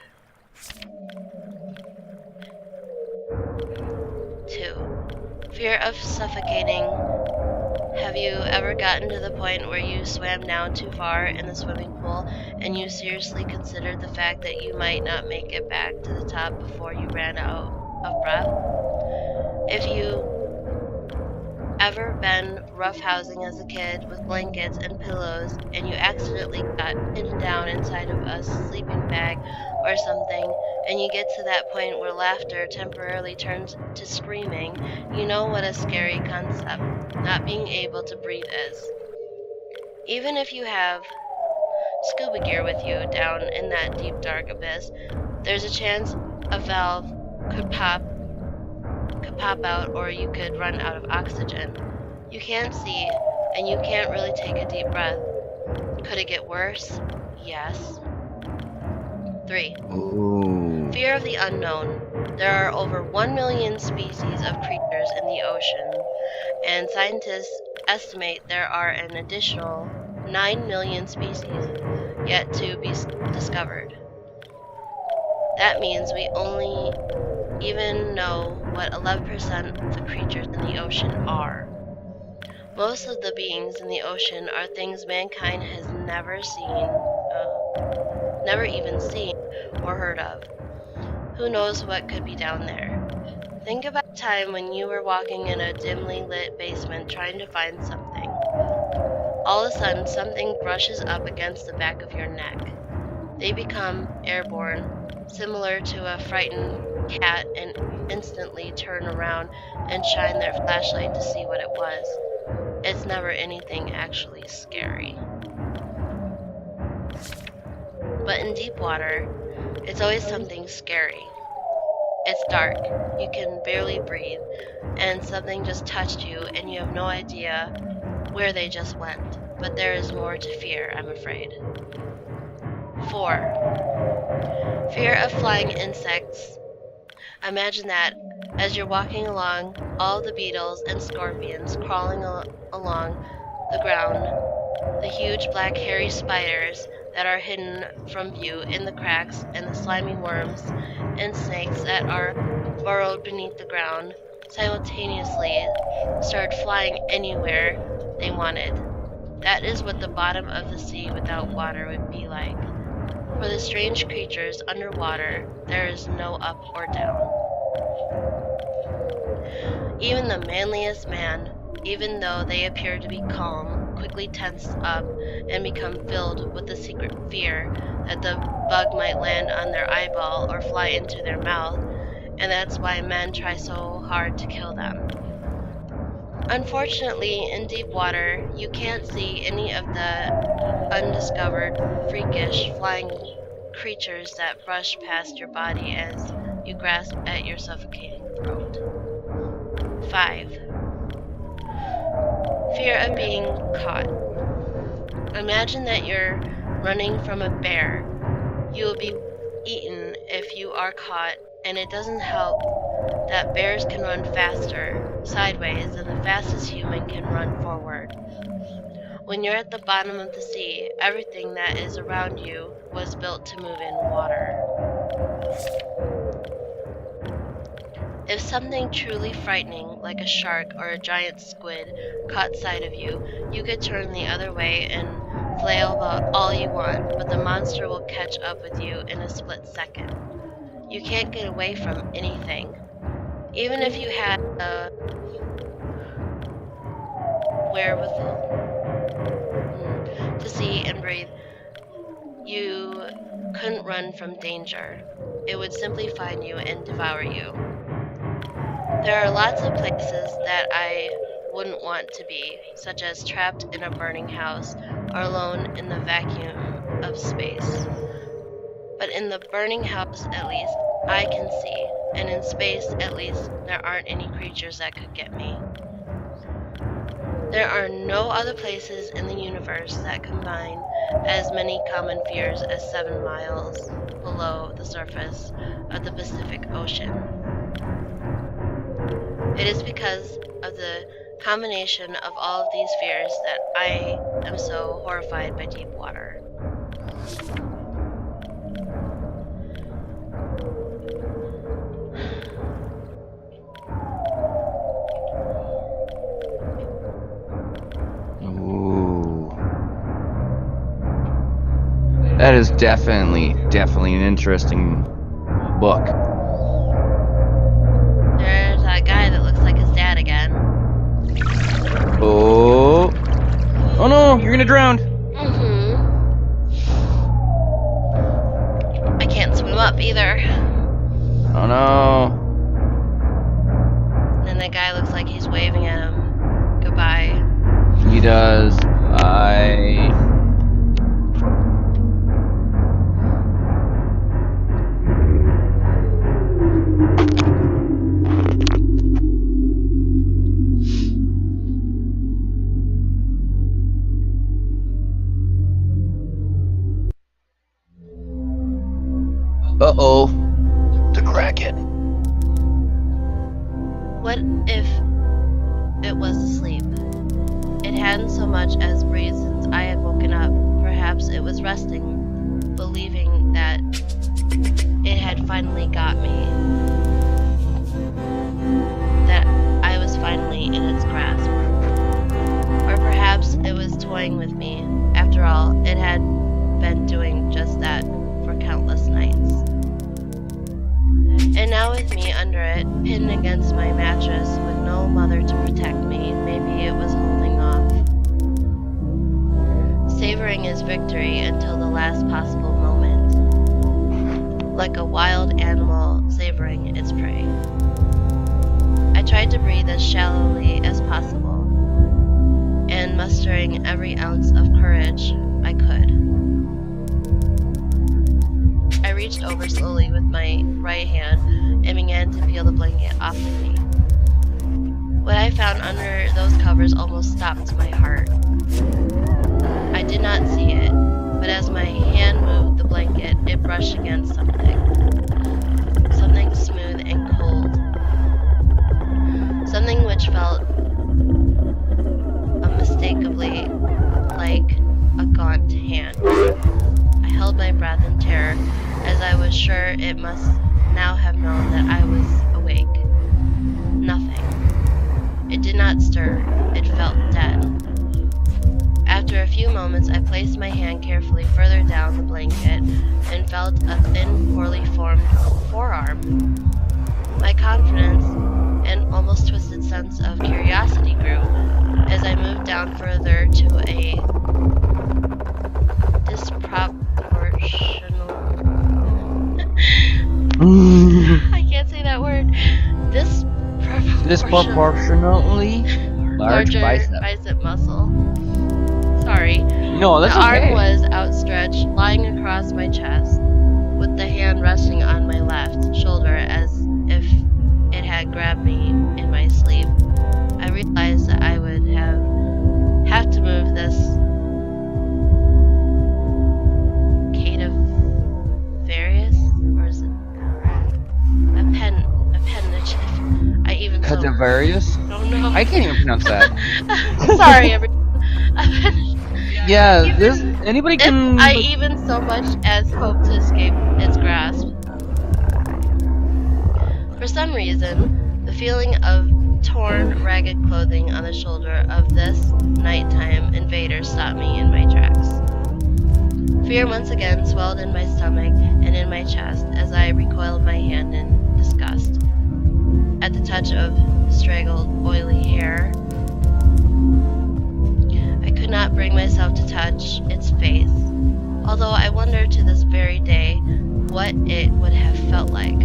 2. Fear of suffocating. Have you ever gotten to the point where you swam down too far in the swimming pool and you seriously considered the fact that you might not make it back to the top before you ran out of breath? If you ever been roughhousing as a kid with blankets and pillows and you accidentally got pinned down inside of a sleeping bag or something and you get to that point where laughter temporarily turns to screaming, you know what a scary concept not being able to breathe is. Even if you have scuba gear with you down in that deep dark abyss, there's a chance a valve could pop out or you could run out of oxygen. You can't see and you can't really take a deep breath. Could it get worse? Yes. 3. Ooh. Fear of the unknown. There are over 1 million species of creatures in the ocean, and scientists estimate there are an additional 9 million species yet to be discovered. That means we only even know what 11% of the creatures in the ocean are. Most of the beings in the ocean are things mankind has never even seen or heard of. Who knows what could be down there? Think about a time when you were walking in a dimly lit basement trying to find something. All of a sudden, something brushes up against the back of your neck. They become airborne, similar to a frightened cat, and instantly turn around and shine their flashlight to see what it was. It's never anything actually scary. But in deep water, it's always something scary. It's dark, you can barely breathe, and something just touched you and you have no idea where they just went. But there is more to fear, I'm afraid. 4. Fear of flying insects. Imagine that as you're walking along, all the beetles and scorpions crawling along the ground, the huge black hairy spiders that are hidden from view in the cracks, and the slimy worms and snakes that are burrowed beneath the ground, simultaneously start flying anywhere they wanted. That is what the bottom of the sea without water would be like. For the strange creatures underwater, there is no up or down. Even the manliest man, even though they appear to be calm, quickly tense up and become filled with the secret fear that the bug might land on their eyeball or fly into their mouth, and that's why men try so hard to kill them. Unfortunately, in deep water, you can't see any of the undiscovered, freakish, flying creatures that brush past your body as you grasp at your suffocating throat. 5. Fear of being caught. Imagine that you're running from a bear. You will be eaten if you are caught, and it doesn't help that bears can run faster sideways than the fastest human can run forward. When you're at the bottom of the sea, everything that is around you was built to move in water. If something truly frightening, like a shark or a giant squid, caught sight of you, you could turn the other way and flail about all you want, but the monster will catch up with you in a split second. You can't get away from anything. Even if you had a wherewithal to see and breathe, you couldn't run from danger. It would simply find you and devour you. There are lots of places that I wouldn't want to be, such as trapped in a burning house or alone in the vacuum of space. But in the burning house, at least, I can see, and in space, at least, there aren't any creatures that could get me. There are no other places in the universe that combine as many common fears as 7 miles below the surface of the Pacific Ocean. It is because of the combination of all of these fears that I am so horrified by deep water. Ooh. That is definitely an interesting book. There's that guy that looks like his dad again. Oh. Oh no, you're gonna drown. I can't swim up either. Oh no. And then that guy looks like he's waving at him. Goodbye. He does. Bye. Uh-oh. The Kraken. What if it was asleep? It hadn't so much as breathed since I had woken up. Perhaps it was resting, believing that it had finally got me, that I was finally in its grasp. Or perhaps it was toying with me. After all, it had been doing just that for countless nights. And now with me under it, pinned against my mattress with no mother to protect me, maybe it was holding off, savoring its victory until the last possible moment, like a wild animal savoring its prey. I tried to breathe as shallowly as possible, and mustering every ounce of courage I could, I reached over slowly with my right hand and began to peel the blanket off of me. What I found under those covers almost stopped my heart. I did not see it, but as my hand moved the blanket, it brushed against something. Something smooth and cold. Something which felt unmistakably like a gaunt hand. I held my breath in terror, as I was sure it must now have known that I was awake. Nothing. It did not stir. It felt dead. After a few moments, I placed my hand carefully further down the blanket and felt a thin, poorly formed forearm. My confidence and almost twisted sense of curiosity grew as I moved down further to a disproportional... I can't say that word. Disproportionately large larger bicep. muscle. Sorry. No, that's The arm okay. was outstretched, lying across my chest, with the hand resting on my left shoulder as if it had grabbed me in my sleep. I realized that I would have to move this cadaverius, or is it appendage? I even so Cadaverius? don't know. I can't even pronounce that. Sorry, everyone. Yeah, Even anybody if can. I even so much as hope to escape its grasp. For some reason, the feeling of torn, ragged clothing on the shoulder of this nighttime invader stopped me in my tracks. Fear once again swelled in my stomach and in my chest as I recoiled my hand in disgust. At the touch of straggled, oily hair, I could not bring myself to touch its face, although I wonder to this very day what it would have felt like.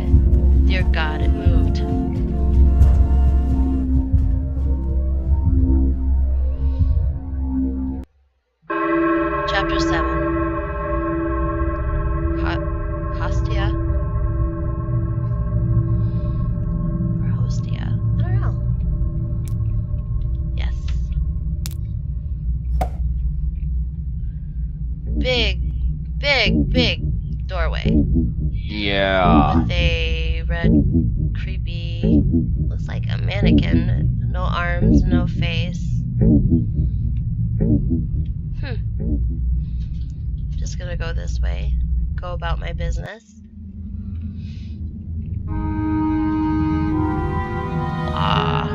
Dear God, it moved. Chapter 7. Hostia? Or Hostia? I don't know. Yes. Big doorway. Yeah. With a red, creepy, looks like a mannequin. No arms, no face. Just gonna go this way. Go about my business. Ah.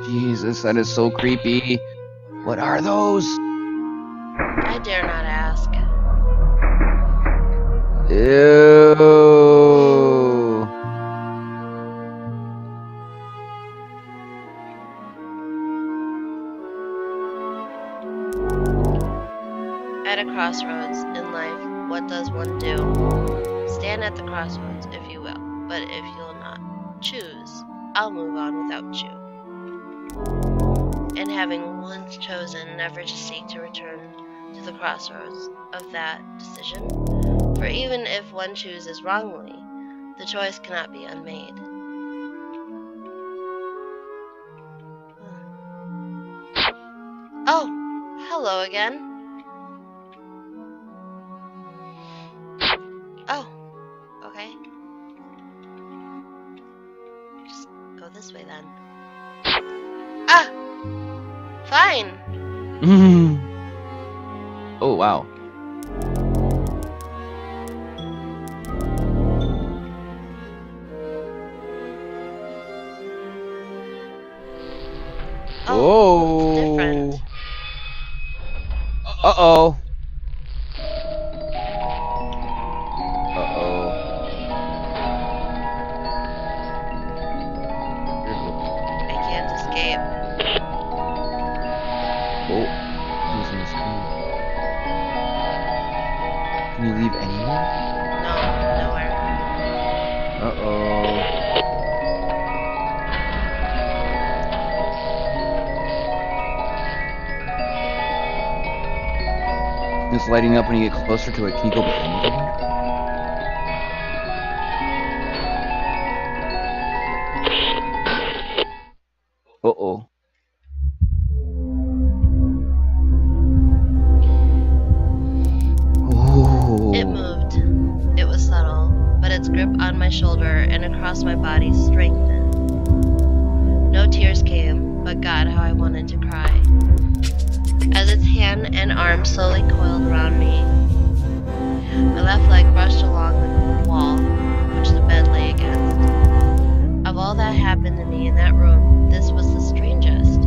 Jesus, that is so creepy. What are those? I dare not ask. Ew. At a crossroads in life, what does one do? Stand at the crossroads, if you will, but if you'll not choose, I'll move on without you. And having once chosen, never to seek to return to the crossroads of that decision. For even if one chooses wrongly, The choice cannot be unmade. Oh, hello again. Oh, okay. Just go this way then. Ah! Fine! Oh, wow. Oh, it's different. Uh-oh. Uh-oh. I can't escape. Oh, who's in this game? Can you leave anywhere? No, nowhere. Uh-oh. It's lighting up when you get closer to it. Can you go behind it? Uh-oh. It moved. It was subtle, but its grip on my shoulder and across my body strengthened. No tears came, but God, how I wanted to cry. As its hand and arm slowly coiled around me, my left leg brushed along the wall, which the bed lay against. Of all that happened to me in that room, this was the strangest.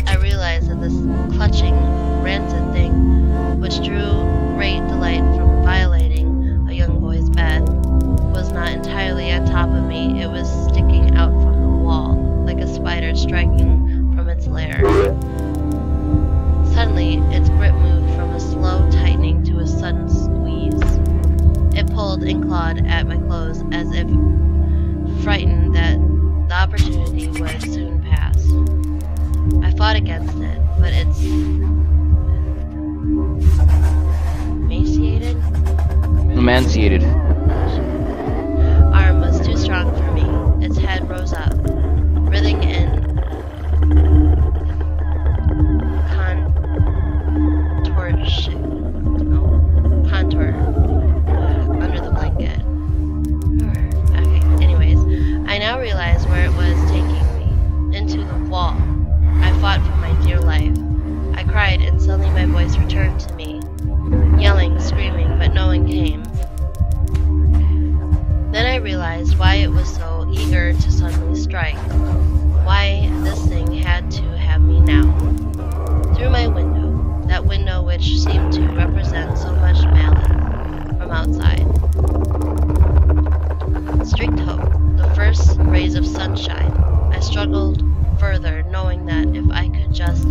I realized that this clutching, rancid thing, which drew great delight from violating a young boy's bed, was not entirely on top of me. It was sticking out from the wall, like a spider striking from its lair. Suddenly, its grip moved from a slow tightening to a sudden squeeze. It pulled and clawed at my clothes as if frightened that the opportunity would soon pass. I fought against it, but its Emaciated. arm was too strong for me. Its head rose up, writhing in contour under the blanket. Okay, anyways, I now realized where it was taking me, into the wall. I fought for my dear life. I cried, and suddenly my voice returned to me, yelling, screaming, but no one came. Then I realized why it was so eager to suddenly strike, why this thing had to have me now. Through my window, that window which seemed to represent so much malice from outside, streaked hope, the first rays of sunshine. I struggled further, knowing that if I could just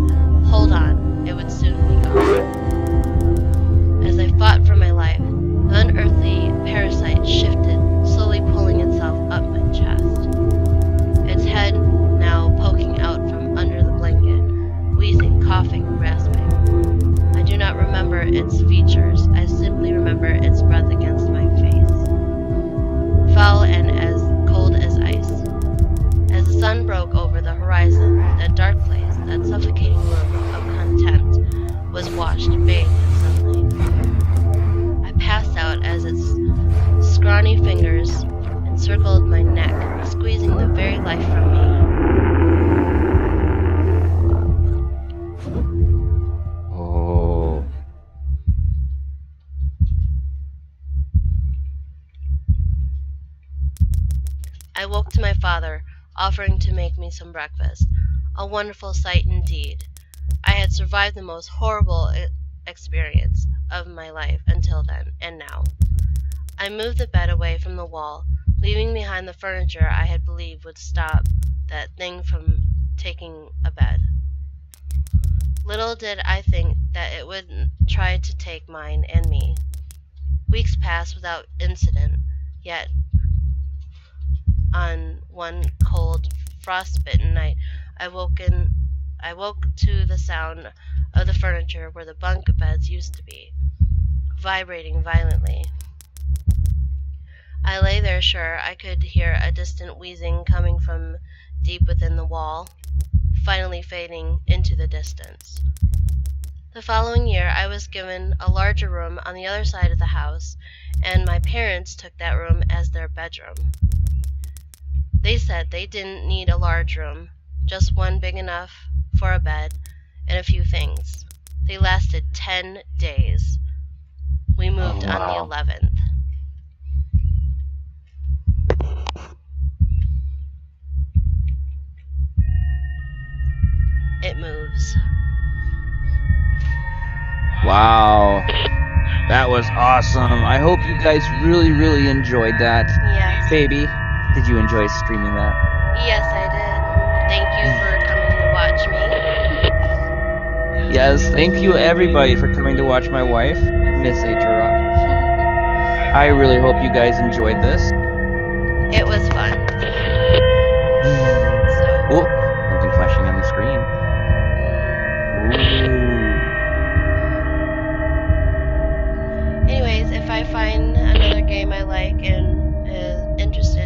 hold on, it would soon be gone. As I fought for my life, the unearthly parasite shifted, slowly pulling itself up my chest, its head now poking out from under the blanket, wheezing, coughing, rasping. I do not remember its features, I simply remember its breath against my face, foul and as cold as ice. As the sun broke over the horizon, that dark place, that suffocating room of contempt, was washed, bathed in sunlight. I passed out as its scrawny fingers encircled my neck, squeezing the very life from me. Oh. I woke to my father, offering to make me some breakfast. A wonderful sight indeed. I had survived the most horrible experience of my life until then, and now. I moved the bed away from the wall, leaving behind the furniture I had believed would stop that thing from taking a bed. Little did I think that it would try to take mine and me. Weeks passed without incident, yet on one cold, frostbitten night, I woke to the sound of the furniture where the bunk beds used to be. vibrating violently. I lay there sure I could hear a distant wheezing coming from deep within the wall, finally fading into the distance. The following year I was given a larger room on the other side of the house, and my parents took that room as their bedroom. They said they didn't need a large room, just one big enough for a bed and a few things. They lasted 10 days. We moved on the 11th. It moves. Wow. That was awesome. I hope you guys really, really enjoyed that. Yes. Baby, did you enjoy streaming that? Yes, I did. Thank you for coming to watch me. Yes, thank you everybody for coming to watch my wife, Miss Aturok. I really hope you guys enjoyed this. It was fun. Oh, something flashing on the screen. Anyways, if I find another game I like and is interested